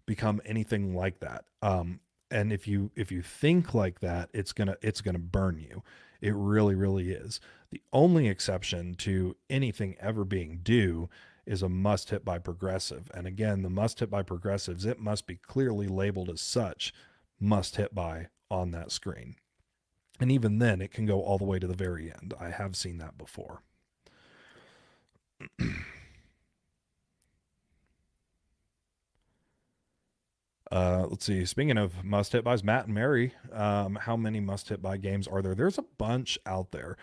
become anything like that. And if you think like that, it's gonna burn you. It really, really is. The only exception to anything ever being due is a must hit by progressive. And again, the must hit by progressives, it must be clearly labeled as such, must hit by on that screen. And even then, it can go all the way to the very end. I have seen that before. Let's see. Speaking of must hit buys, Matt and Mary, how many must hit buy games are there? There's a bunch out there.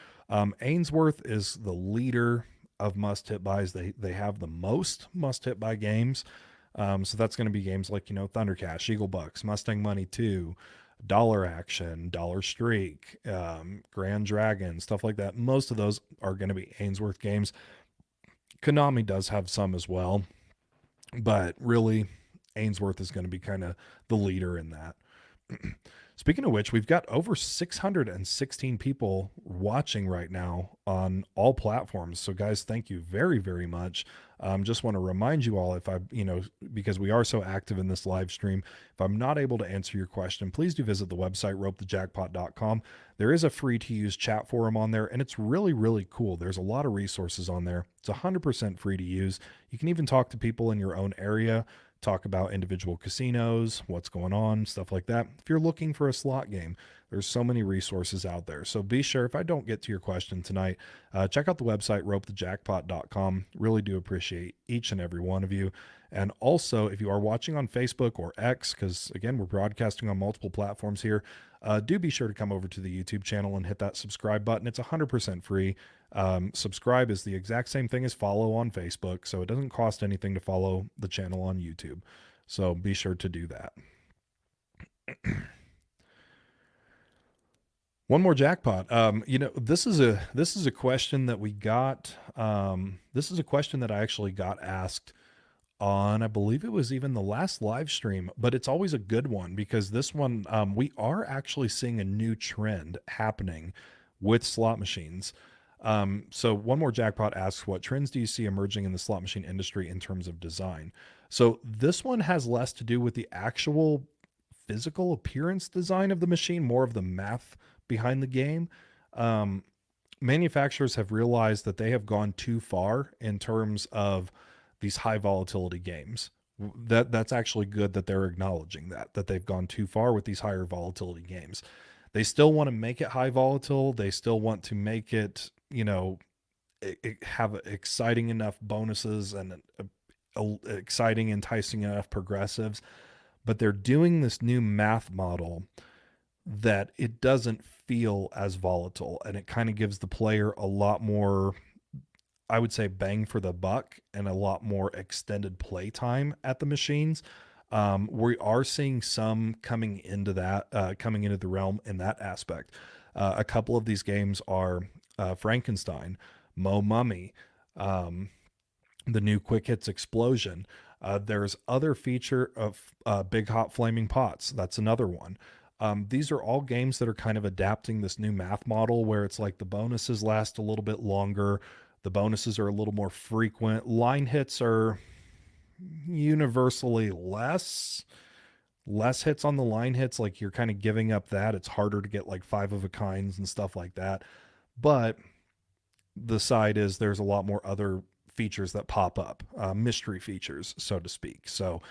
Ainsworth is the leader of must hit buys. They have the most must hit buy games. So that's going to be games like, Thunder Cash, Eagle Bucks, Mustang Money 2, Dollar Action, Dollar Streak, Grand Dragon, stuff like that. Most of those are going to be Ainsworth games. Konami does have some as well, but really Ainsworth is going to be kind of the leader in that. Speaking of which, we've got over 616 people watching right now on all platforms. So, guys, thank you very, very much. Just want to remind you all, if I, because we are so active in this live stream, if I'm not able to answer your question, please do visit the website, ropethejackpot.com. There is a free to use chat forum on there, and it's really, really cool. There's a lot of resources on there. It's 100% free to use. You can even talk to people in your own area, talk about individual casinos, what's going on, stuff like that. If you're looking for a slot game, there's so many resources out there. So be sure, if I don't get to your question tonight, check out the website, ropethejackpot.com. Really do appreciate each and every one of you. And also, if you are watching on Facebook or X, because again, we're broadcasting on multiple platforms here, do be sure to come over to the YouTube channel and hit that subscribe button. It's 100% free. Subscribe is the exact same thing as follow on Facebook, so it doesn't cost anything to follow the channel on YouTube. So be sure to do that. One more jackpot. This is a question that we got. This is a question that I actually got asked on, I believe it was even the last live stream, but it's always a good one because this one, we are actually seeing a new trend happening with slot machines. So one more jackpot asks, what trends do you see emerging in the slot machine industry in terms of design? So this one has less to do with the actual physical appearance design of the machine, more of the math behind the game. Manufacturers have realized that they have gone too far in terms of these high volatility games. That's actually good that they're acknowledging that they've gone too far with these higher volatility games. They still want to make it high volatile. They still want to make it, have exciting enough bonuses and exciting, enticing enough progressives. But they're doing this new math model that it doesn't feel as volatile, and it kind of gives the player a lot more, I would say, bang for the buck and a lot more extended play time at the machines. We are seeing some coming into the realm in that aspect. A couple of these games are Frankenstein, Mo Mummy, the new Quick Hits Explosion. There's other feature of Big Hot Flaming Pots. That's another one. These are all games that are kind of adapting this new math model where it's like the bonuses last a little bit longer. The bonuses are a little more frequent. Line hits are universally less hits on the line hits. Like you're kind of giving up that. It's harder to get like 5 of a kinds and stuff like that. But the side is there's a lot more other features that pop up, mystery features, so to speak. So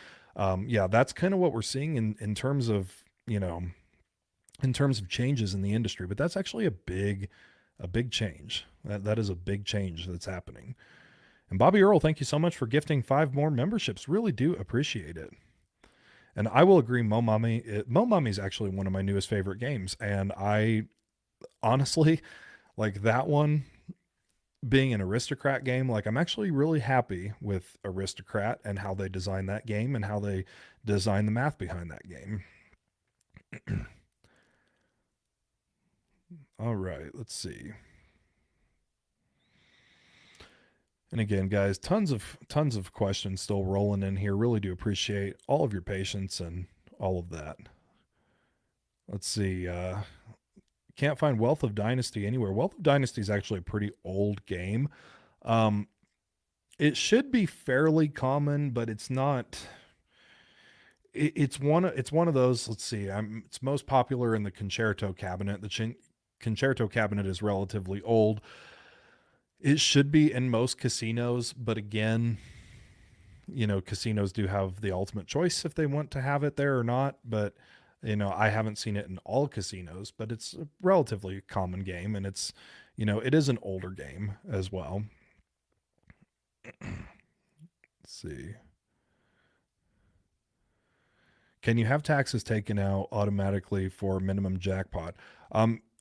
yeah, that's kind of what we're seeing in terms of, in terms of changes in the industry. But that's actually a big change. That is a big change that's happening. And Bobby Earl, thank you so much for gifting 5 more memberships. Really do appreciate it. And I will agree, Mo Mummy is actually one of my newest favorite games. And I honestly, like that one being an Aristocrat game, like I'm actually really happy with Aristocrat and how they designed that game and how they designed the math behind that game. All right, let's see. And again, guys, tons of questions still rolling in here. Really do appreciate all of your patience and all of that. Let's see. Can't find Wealth of Dynasty anywhere. Wealth of Dynasty is actually a pretty old game. It should be fairly common, but it's not. It's one of those. Let's see. It's most popular in the Concerto cabinet. The Concerto cabinet is relatively old. It should be in most casinos, but again, casinos do have the ultimate choice if they want to have it there or not. But, I haven't seen it in all casinos, but it's a relatively common game, and it's, it is an older game as well. Let's see. Can you have taxes taken out automatically for minimum jackpot?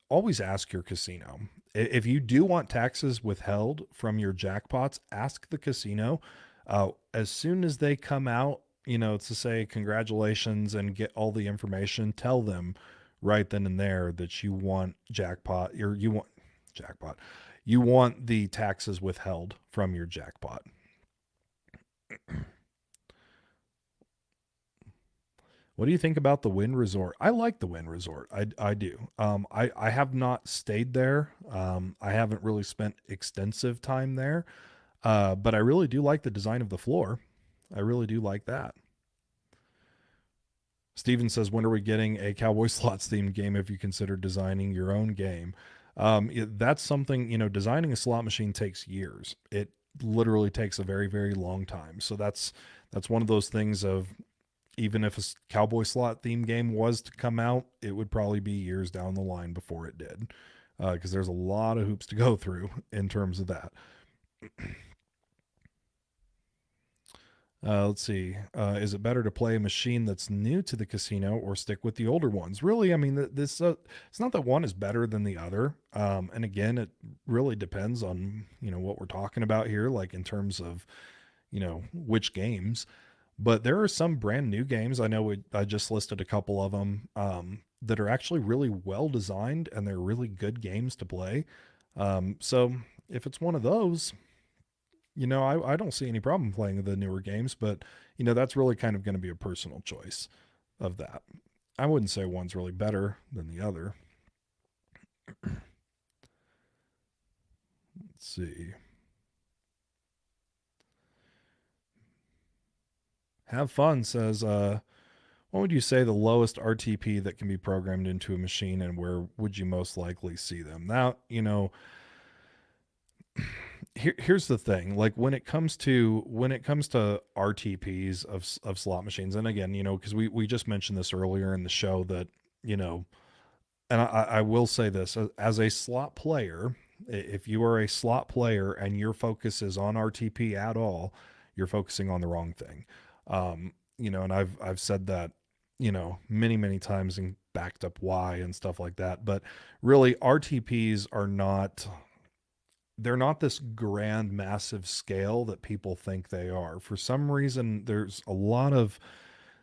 Always ask your casino. If you do want taxes withheld from your jackpots, ask the casino. As soon as they come out, to say congratulations and get all the information, tell them right then and there that you want you want the taxes withheld from your jackpot. What do you think about the Wynn Resort? I like the Wynn Resort. I do. I have not stayed there. I haven't really spent extensive time there, but I really do like the design of the floor. I really do like that. Steven says, when are we getting a Cowboy Slots themed game if you consider designing your own game? That's something, designing a slot machine takes years. It literally takes a very, very long time. So that's one of those things of, even if a Cowboy Slot theme game was to come out, it would probably be years down the line before it did, because there's a lot of hoops to go through in terms of that. Let's see. Is it better to play a machine that's new to the casino or stick with the older ones? Really, I mean, this it's not that one is better than the other. And again, it really depends on what we're talking about here, like in terms of which games. But there are some brand new games. I know I just listed a couple of them that are actually really well designed and they're really good games to play. So if it's one of those, I don't see any problem playing the newer games, but that's really kind of going to be a personal choice of that. I wouldn't say one's really better than the other. Let's see. Have fun says, what would you say the lowest RTP that can be programmed into a machine, and where would you most likely see them? Now, here's the thing. Like when it comes to RTPs of slot machines, and again, because we just mentioned this earlier in the show that and I will say this as a slot player, if you are a slot player and your focus is on RTP at all, you're focusing on the wrong thing. And I've said that, many times and backed up why and stuff like that. But really, RTPs are not, they're not this grand, massive scale that people think they are. For some reason, there's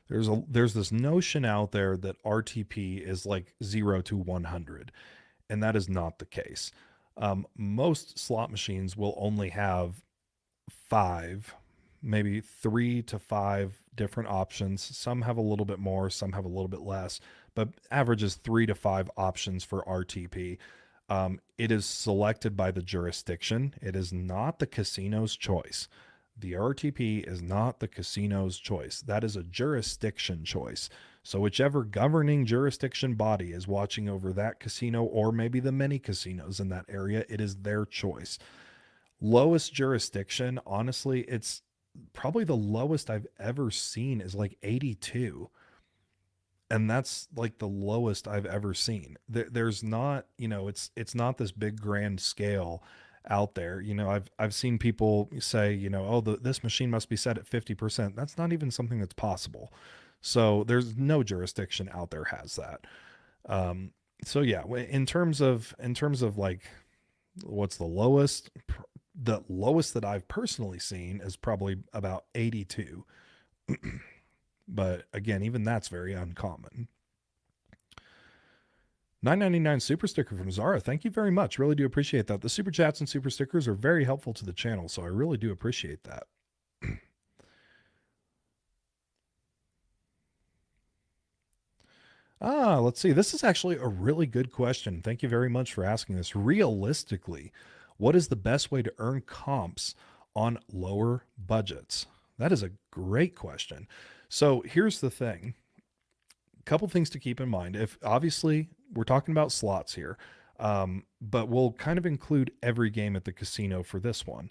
this notion out there that RTP is like 0 to 100, and that is not the case. Most slot machines will only have five, maybe 3 to 5 different options. Some have a little bit more, some have a little bit less, but average is 3 to 5 options for RTP. It is selected by the jurisdiction. It is not the casino's choice. The RTP is not the casino's choice. That is a jurisdiction choice. So whichever governing jurisdiction body is watching over that casino, or maybe the many casinos in that area, it is their choice. Lowest jurisdiction, honestly, it's probably the lowest I've ever seen is like 82. And that's like the lowest I've ever seen. There's not, it's not this big grand scale out there. I've seen people say, oh, this machine must be set at 50%. That's not even something that's possible. So there's no jurisdiction out there has that. So yeah, in terms of like what's the lowest that I've personally seen is probably about 82. But again, even that's very uncommon. 999 super sticker from Zara. Thank you very much. Really do appreciate that. The super chats and super stickers are very helpful to the channel, so I really do appreciate that. Let's see. This is actually a really good question. Thank you very much for asking this. Realistically, what is the best way to earn comps on lower budgets? That is a great question. So here's the thing. A couple things to keep in mind. If obviously we're talking about slots here, but we'll kind of include every game at the casino for this one.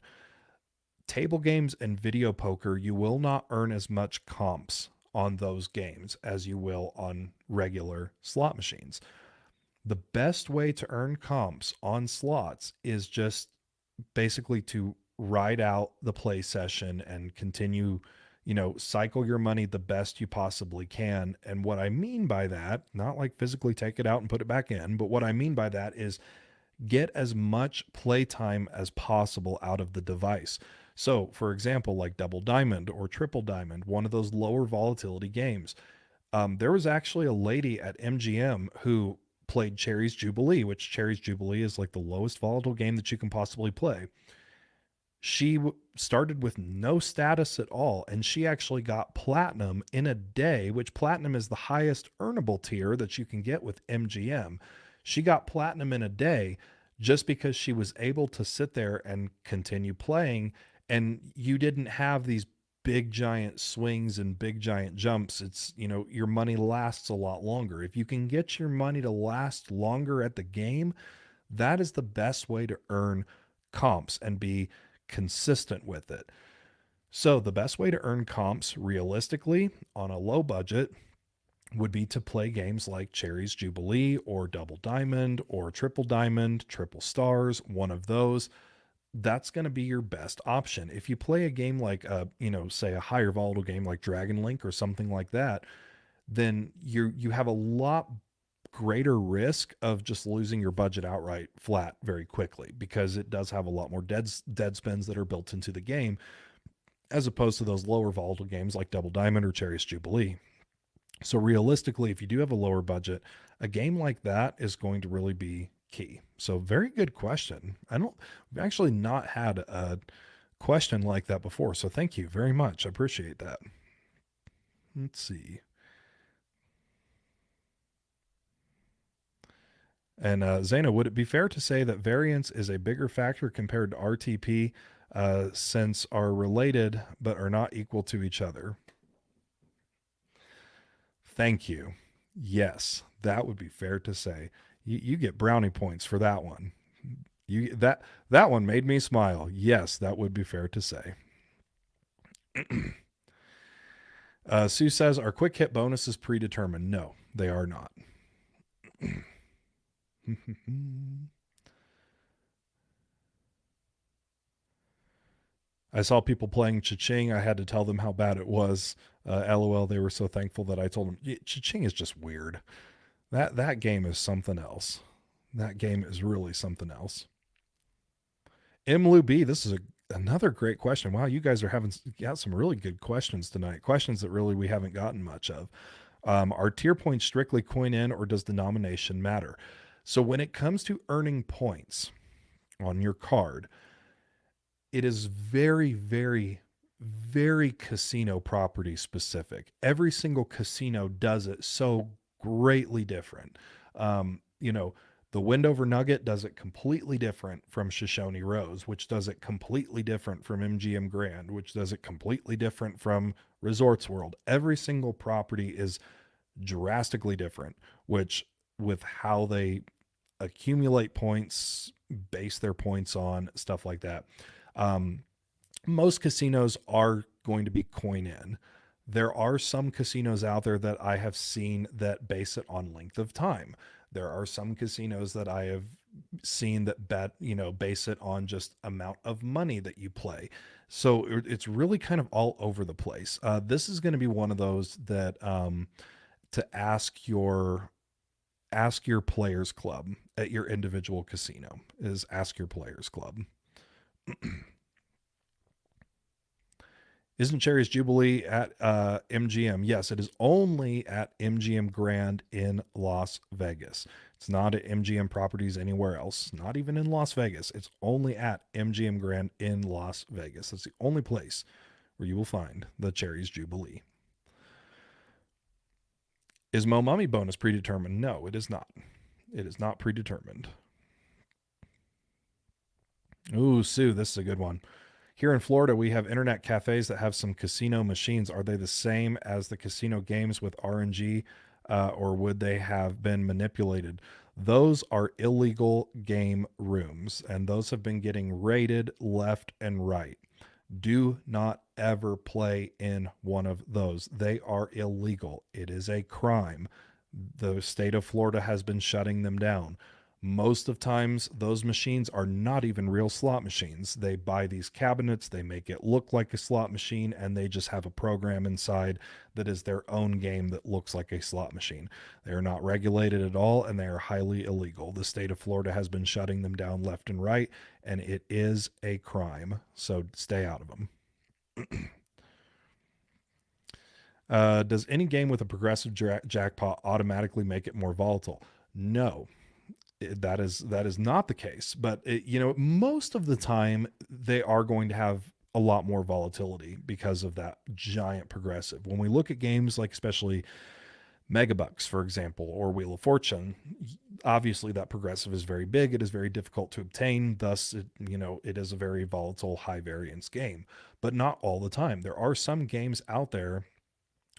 Table games and video poker, you will not earn as much comps on those games as you will on regular slot machines. The best way to earn comps on slots is just basically to ride out the play session and continue, cycle your money the best you possibly can. And what I mean by that, not like physically take it out and put it back in, but what I mean by that is get as much playtime as possible out of the device. So, for example, like Double Diamond or Triple Diamond, one of those lower volatility games. There was actually a lady at MGM who played Cherry's Jubilee, which Cherry's Jubilee is like the lowest volatile game that you can possibly play. She started with no status at all, and she actually got platinum in a day, which platinum is the highest earnable tier that you can get with MGM. She got platinum in a day just because she was able to sit there and continue playing, and you didn't have these big giant swings and big giant jumps. It's, your money lasts a lot longer. If you can get your money to last longer at the game, that is the best way to earn comps and be consistent with it. So, the best way to earn comps realistically on a low budget would be to play games like Cherry's Jubilee or Double Diamond or Triple Diamond, Triple Stars, one of those. That's going to be your best option. If you play a game like say a higher volatile game like Dragon Link or something like that, then you have a lot greater risk of just losing your budget outright flat very quickly, because it does have a lot more dead spends that are built into the game, as opposed to those lower volatile games like Double Diamond or Cherry's Jubilee. So realistically, if you do have a lower budget, a game like that is going to really be key. So very good question. We've actually not had a question like that before. So thank you very much. I appreciate that. Let's see. And Zena, would it be fair to say that variance is a bigger factor compared to RTP, since are related but are not equal to each other? Thank you. Yes, that would be fair to say. You get brownie points for that one. That one made me smile. Yes, that would be fair to say. Sue says, are quick hit bonuses predetermined? No, they are not. I saw people playing Cha-Ching. I had to tell them how bad it was. LOL, they were so thankful that I told them. Cha-Ching is just weird. That game is something else. That game is really something else. Lou B, this is another great question. Wow, you guys are got some really good questions tonight. Questions that really we haven't gotten much of. Are tier points strictly coin in, or does denomination matter? So when it comes to earning points on your card, it is very, very, very casino property specific. Every single casino does it so greatly different. The Wendover Nugget does it completely different from Shoshone Rose, which does it completely different from MGM Grand, which does it completely different from Resorts World. Every single property is drastically different, which with how they accumulate points, base their points on, stuff like that. Most casinos are going to be coin in. There are some casinos out there that I have seen that base it on length of time. There are some casinos that I have seen that base it on just amount of money that you play. So it's really kind of all over the place. This is going to be one of those that to ask your players club at your individual casino, is ask your players club. Isn't Cherry's Jubilee at MGM? Yes, it is only at MGM Grand in Las Vegas. It's not at MGM properties anywhere else, not even in Las Vegas. It's only at MGM Grand in Las Vegas. That's the only place where you will find the Cherry's Jubilee. Is Mo Mummy bonus predetermined? No, it is not. It is not predetermined. Ooh, Sue, this is a good one. Here in Florida, we have internet cafes that have some casino machines. Are they the same as the casino games with RNG, or would they have been manipulated? Those are illegal game rooms, and those have been getting raided left and right. Do not ever play in one of those. They are illegal. It is a crime. The state of Florida has been shutting them down. Most of times those machines are not even real slot machines. They buy these cabinets, they make it look like a slot machine, and they just have a program inside that is their own game that looks like a slot machine. They are not regulated at all, and they are highly illegal. The state of Florida has been shutting them down left and right, and it is a crime. So stay out of them. Does any game with a progressive jackpot automatically make it more volatile? No. that is not the case. But most of the time they are going to have a lot more volatility because of that giant progressive. When we look at games like especially MegaBucks, for example, or Wheel of Fortune, obviously that progressive is very big. It is very difficult to obtain. Thus, it is a very volatile, high variance game. But not all the time. There are some games out there.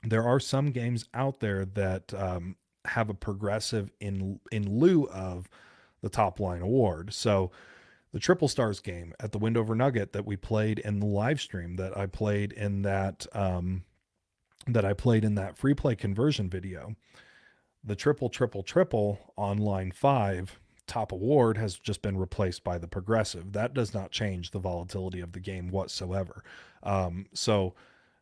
There are some games out there that have a progressive in lieu of the top line award. So the Triple Stars game at the Windover Nugget that we played in the live stream, that I played in that free play conversion video, the triple triple triple on line 5 top award has just been replaced by the progressive. That does not change the volatility of the game whatsoever. So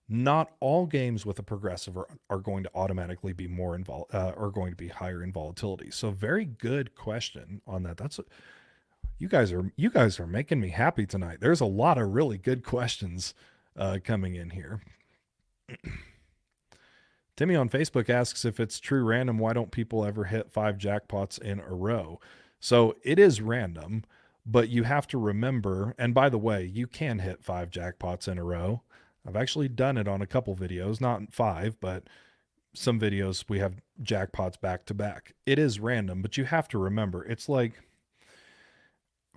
not all games with a progressive are going to automatically be are going to be higher in volatility. So very good question on that. That's you guys are making me happy tonight. There's a lot of really good questions coming in here. Timmy on Facebook asks, if it's true random, why don't people ever hit 5 jackpots in a row? So it is random, but you have to remember, and by the way, you can hit 5 jackpots in a row. I've actually done it on a couple videos, not 5, but some videos we have jackpots back to back. It is random, but you have to remember, it's like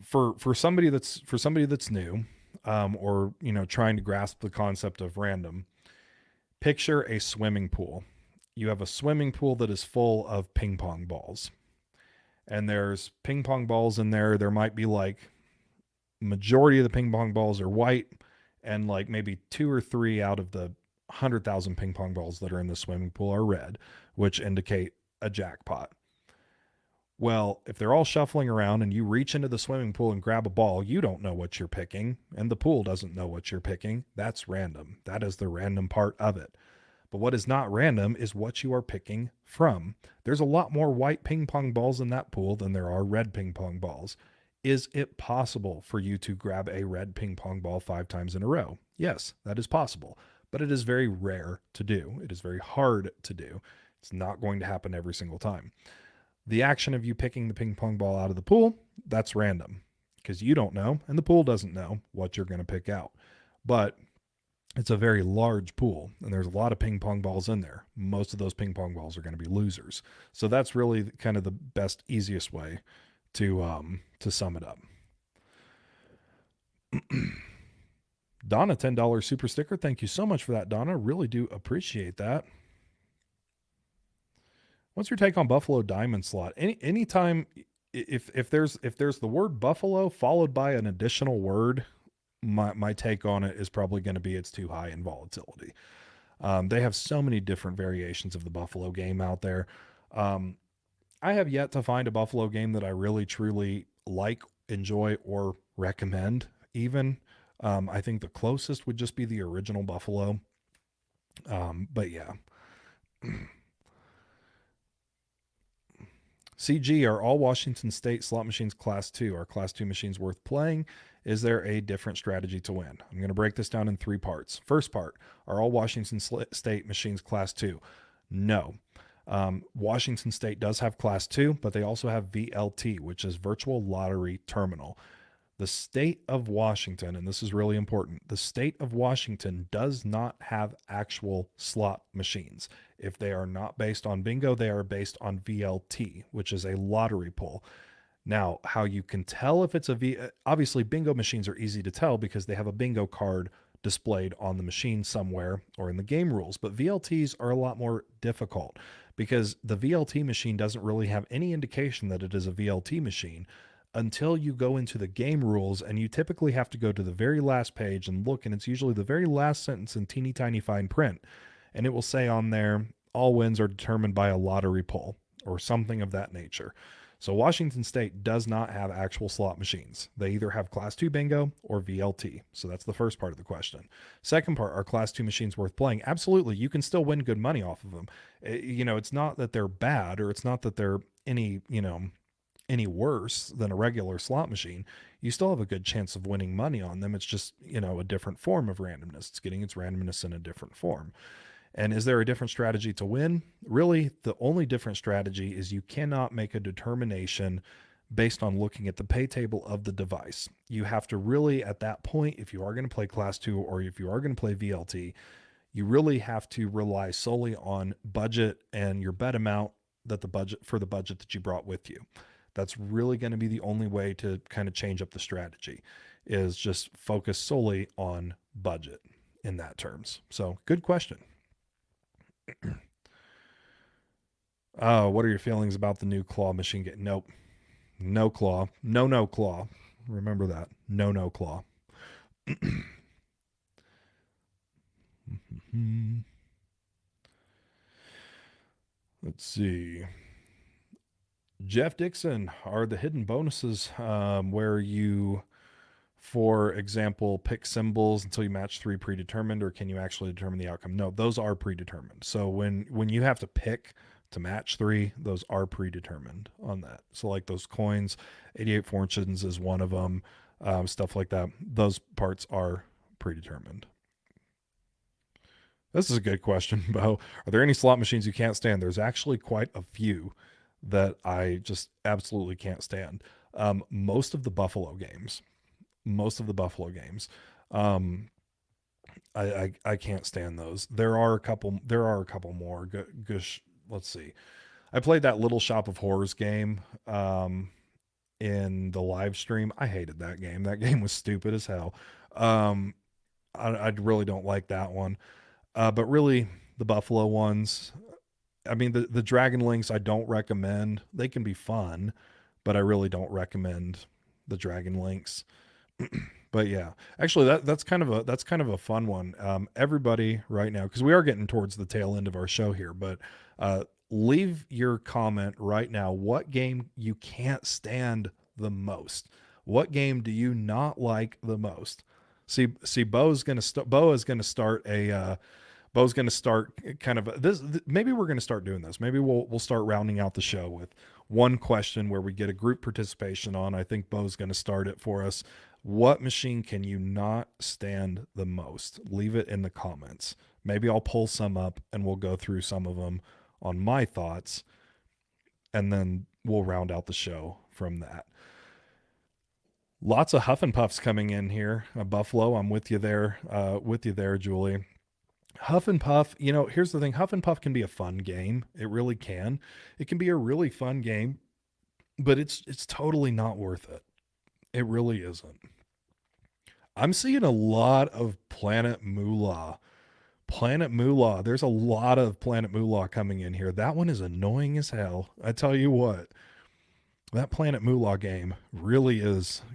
for somebody that's new, or trying to grasp the concept of random. Picture a swimming pool. You have a swimming pool that is full of ping pong balls. And there's ping pong balls in there. There might be like majority of the ping pong balls are white, and like maybe 2 or 3 out of the 100,000 ping pong balls that are in the swimming pool are red, which indicate a jackpot. Well, if they're all shuffling around and you reach into the swimming pool and grab a ball, you don't know what you're picking, and the pool doesn't know what you're picking. That's random. That is the random part of it. But what is not random is what you are picking from. There's a lot more white ping pong balls in that pool than there are red ping pong balls. Is it possible for you to grab a red ping pong ball 5 times in a row? Yes, that is possible, but it is very rare to do. It is very hard to do. It's not going to happen every single time. The action of you picking the ping pong ball out of the pool, that's random because you don't know and the pool doesn't know what you're going to pick out. But it's a very large pool and there's a lot of ping pong balls in there. Most of those ping pong balls are going to be losers. So that's really kind of the best, easiest way to sum it up. Donna, $10 super sticker. Thank you so much for that, Donna. Really do appreciate that. What's your take on Buffalo Diamond slot? Anytime if there's the word Buffalo followed by an additional word, my take on it is probably going to be it's too high in volatility. They have so many different variations of the Buffalo game out there. I have yet to find a Buffalo game that I really truly like, enjoy, or recommend. Even I think the closest would just be the original Buffalo. But yeah. CG, are all Washington State slot machines Class 2? Are Class 2 machines worth playing? Is there a different strategy to win? I'm going to break this down in 3 parts. First part, are all Washington State machines Class 2? No. Washington State does have Class 2, but they also have VLT, which is Virtual Lottery Terminal. The state of Washington, and this is really important, the state of Washington does not have actual slot machines. If they are not based on bingo, they are based on VLT, which is a lottery pull. Now, how you can tell if it's obviously bingo machines are easy to tell because they have a bingo card displayed on the machine somewhere or in the game rules, but VLTs are a lot more difficult because the VLT machine doesn't really have any indication that it is a VLT machine until you go into the game rules, and you typically have to go to the very last page and look, and it's usually the very last sentence in teeny tiny fine print, and it will say on there, all wins are determined by a lottery pull or something of that nature. So Washington State does not have actual slot machines. They either have Class 2 bingo or VLT. So that's the first part of the question. Second part, are Class 2 machines worth playing? Absolutely. You can still win good money off of them. It's not that they're bad, or it's not that they're any worse than a regular slot machine. You still have a good chance of winning money on them. It's just, a different form of randomness. It's getting its randomness in a different form. And is there a different strategy to win? Really, the only different strategy is you cannot make a determination based on looking at the pay table of the device. You have to really, at that point, if you are going to play Class 2 or if you are going to play VLT, you really have to rely solely on budget and your bet amount that the budget that you brought with you. That's really going to be the only way to kind of change up the strategy, is just focus solely on budget in that terms. So good question. What are your feelings about the new claw machine game? Nope. No claw. No claw. Remember that. No claw. Let's see. Jeff Dixon, are the hidden bonuses where you, for example, pick symbols until you match 3 predetermined, or can you actually determine the outcome? No, those are predetermined. So when you have to pick to match 3, those are predetermined on that. So like those coins, 88 fortunes is one of them, stuff like that. Those parts are predetermined. This is a good question, Bo. Are there any slot machines you can't stand? There's actually quite a few that I just absolutely can't stand. Most of the Buffalo games. I can't stand those. There are a couple more. Gush, let's see. I played that Little Shop of Horrors game in the live stream. I hated that game. That game was stupid as hell. I really don't like that one. But really, the Buffalo ones, I mean, the Dragon Links, I don't recommend. They can be fun, but I really don't recommend the Dragon Links. But yeah, actually, that's kind of a fun one. Everybody right now, because we are getting towards the tail end of our show here, but leave your comment right now. What game you can't stand the most? What game do you not like the most? See, Bo is going to start a. Bo's going to start kind of this. Maybe we're going to start doing this. Maybe we'll start rounding out the show with one question where we get a group participation on. I think Bo's going to start it for us. What machine can you not stand the most? Leave it in the comments. Maybe I'll pull some up and we'll go through some of them on my thoughts, and then we'll round out the show from that. Lots of Huff and Puffs coming in here. Buffalo, I'm with you there. Julie. Huff and Puff, here's the thing. Huff and Puff can be a fun game. It really can. It can be a really fun game, but it's totally not worth it. It really isn't. I'm seeing a lot of Planet Moolah. There's a lot of Planet Moolah coming in here. That one is annoying as hell. I tell you what. That Planet Moolah game really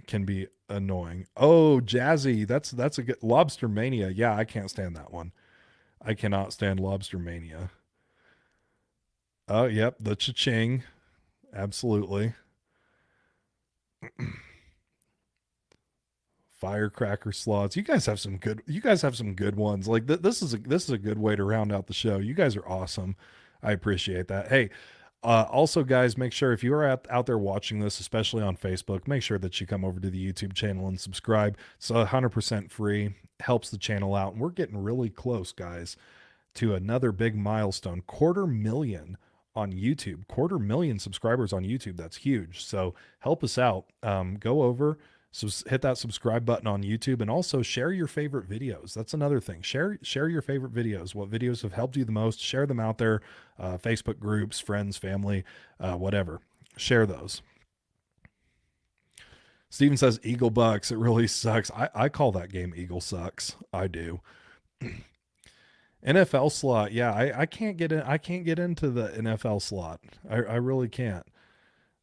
can be annoying. Oh, Jazzy, that's a good Lobster Mania. Yeah, I can't stand that one. I cannot stand Lobster Mania. Oh, yep, the cha-ching. Absolutely. Firecracker slots. You guys have some good ones. Like this is a good way to round out the show. You guys are awesome. I appreciate that. Hey, also guys, make sure if you are out there watching this, especially on Facebook, make sure that you come over to the YouTube channel and subscribe. It's 100% free. Helps the channel out. And we're getting really close, guys, to another big milestone. 250,000 on YouTube. 250,000 subscribers on YouTube. That's huge. So help us out. Go over. So hit that subscribe button on YouTube, and also share your favorite videos. That's another thing. Share your favorite videos. What videos have helped you the most? Share them out there. Facebook groups, friends, family, whatever. Share those. Steven says Eagle Bucks. It really sucks. I call that game Eagle Sucks. I do. NFL slot. Yeah, I can't get in. I can't get into the NFL slot. I really can't.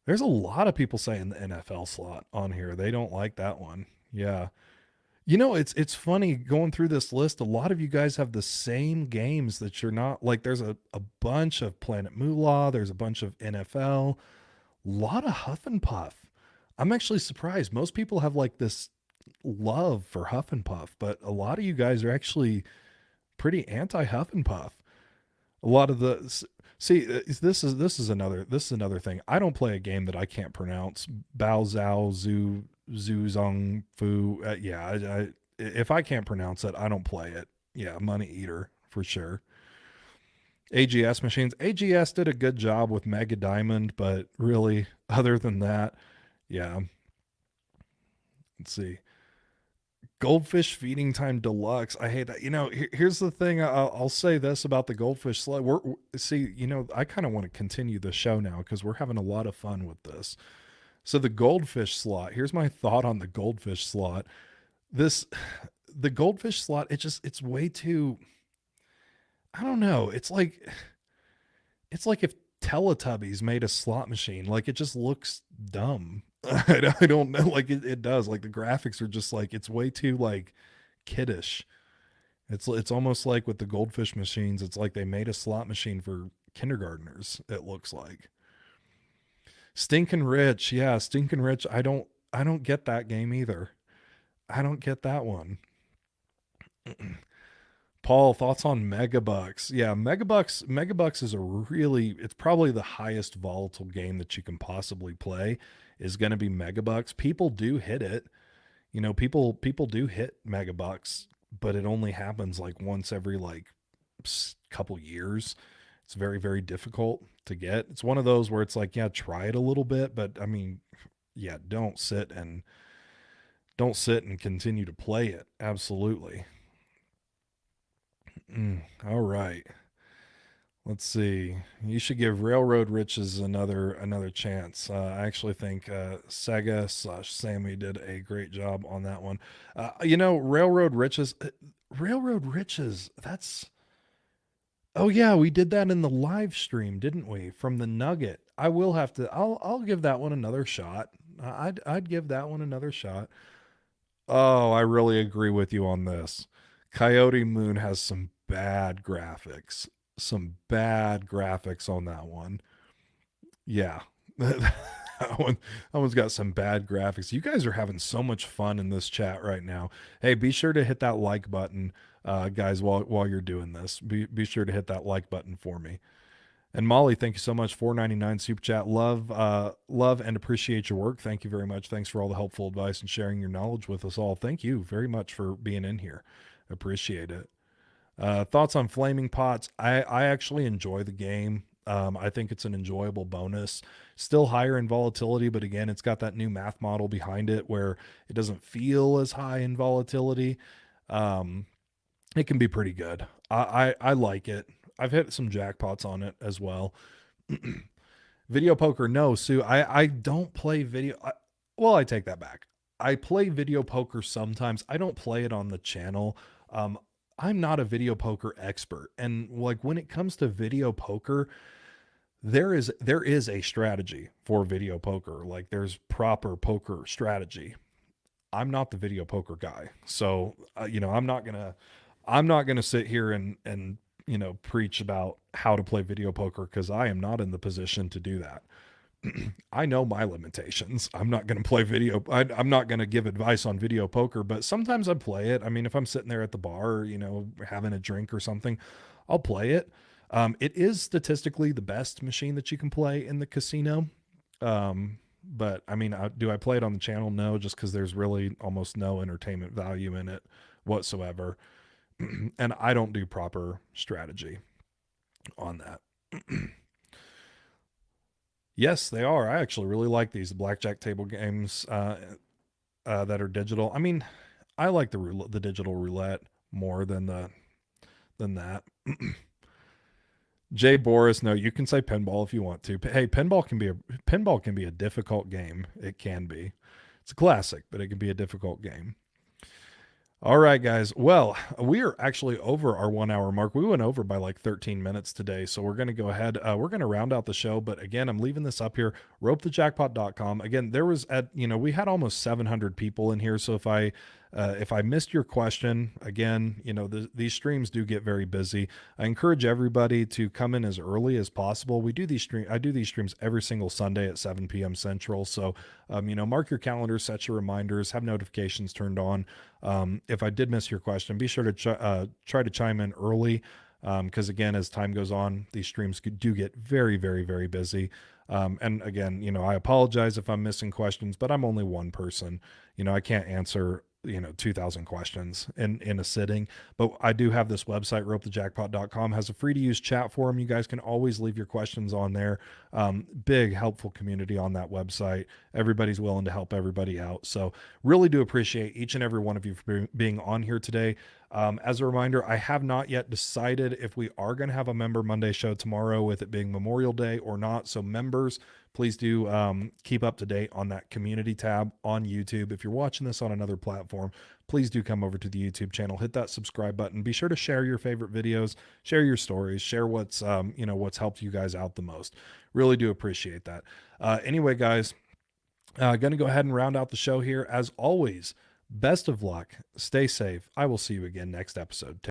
There's a lot of people saying the NFL slot on here. They don't like that one. Yeah. It's funny going through this list. A lot of you guys have the same games that you're not like. There's a bunch of Planet Moolah. There's a bunch of NFL. A lot of Huff and Puff. I'm actually surprised. Most people have like this love for Huff and Puff, but a lot of you guys are actually pretty anti Huff and Puff. A lot of the this is another thing. I don't play a game that I can't pronounce. Bao Zhao Zhu Zong Fu. Yeah, if I can't pronounce it, I don't play it. Yeah, money eater for sure. AGS machines. AGS did a good job with Mega Diamond, but really, other than that, Yeah. Let's see. Goldfish feeding time deluxe. I hate that. Here's the thing. I'll say this about the goldfish slot. See, I kind of want to continue the show now because we're having a lot of fun with this. So the goldfish slot. Here's my thought on the goldfish slot. This, the goldfish slot. It's way too. I don't know. It's like if Teletubbies made a slot machine. Like it just looks dumb. I don't know. Like it does. Like the graphics are just like it's way too like kiddish. It's almost like with the goldfish machines. It's like they made a slot machine for kindergartners. It looks like Stinkin' Rich. Yeah, Stinkin' Rich. I don't get that game either. I don't get that one. Paul, thoughts on MegaBucks? Yeah, MegaBucks is it's probably the highest volatile game that you can possibly play is going to be MegaBucks. People do hit it. People do hit MegaBucks, but it only happens like once every like couple years. It's very very difficult to get. It's one of those where it's like, yeah, try it a little bit, but I mean, yeah, don't sit and continue to play it. Absolutely. All right. Let's see. You should give Railroad Riches another chance. I actually think Sega/Sammy did a great job on that one. Railroad Riches. Railroad Riches. That's. Oh yeah, we did that in the live stream, didn't we? From the Nugget. I will have to. I'll give that one another shot. I'd give that one another shot. Oh, I really agree with you on this. Coyote Moon has some bad graphics. Some bad graphics on that one. Yeah. That one's got some bad graphics. You guys are having so much fun in this chat right now. Hey, be sure to hit that like button, guys, while you're doing this. Be sure to hit that like button for me. And Molly, thank you so much. 4.99 super chat. Love and appreciate your work. Thank you very much. Thanks for all the helpful advice and sharing your knowledge with us all. Thank you very much for being in here. Appreciate it. Thoughts on Flaming Pots? I actually enjoy the game. I think it's an enjoyable bonus. Still higher in volatility, but again, it's got that new math model behind it where it doesn't feel as high in volatility. Um, it can be pretty good. I like it. I've hit some jackpots on it as well. Video poker, no, Sue. I don't play video. Well, I take that back. I play video poker sometimes. I don't play it on the channel. Um, I'm not a video poker expert, and like when it comes to video poker, there is a strategy for video poker. Like there's proper poker strategy. I'm not the video poker guy, so I'm not gonna sit here and preach about how to play video poker because I am not in the position to do that. I know my limitations. I'm not going to play video. I'm not going to give advice on video poker, but sometimes I play it. I mean, if I'm sitting there at the bar, having a drink or something, I'll play it. It is statistically the best machine that you can play in the casino. But I mean, do I play it on the channel? No, just because there's really almost no entertainment value in it whatsoever. And I don't do proper strategy on that. Yes, they are. I actually really like these blackjack table games that are digital. I mean, I like the digital roulette more than that. Jay Boris, no, you can say pinball if you want to. Hey, pinball can be a difficult game. It can be. It's a classic, but it can be a difficult game. All right, guys. Well, we are actually over our 1 hour mark. We went over by like 13 minutes today. So we're going to go ahead. We're going to round out the show. But again, I'm leaving this up here, ropethejackpot.com. Again, we had almost 700 people in here. So if I missed your question, again, these streams do get very busy. I encourage everybody to come in as early as possible. I do these streams every single Sunday at 7 p.m. Central. So, mark your calendar, set your reminders, have notifications turned on. If I did miss your question, be sure to try to chime in early. Because again, as time goes on, these streams do get very, very, very busy. And again, I apologize if I'm missing questions, but I'm only one person. I can't answer 2,000 questions in a sitting. But I do have this website, ropethejackpot.com, has a free to use chat forum. You guys can always leave your questions on there. Big helpful community on that website. Everybody's willing to help everybody out. So really do appreciate each and every one of you for being on here today. As a reminder, I have not yet decided if we are going to have a Member Monday show tomorrow, with it being Memorial Day or not. So members, please do keep up to date on that community tab on YouTube. If you're watching this on another platform, please do come over to the YouTube channel, hit that subscribe button. Be sure to share your favorite videos, share your stories, share what's what's helped you guys out the most. Really do appreciate that. Anyway, guys, going to go ahead and round out the show here. As always, best of luck. Stay safe. I will see you again next episode.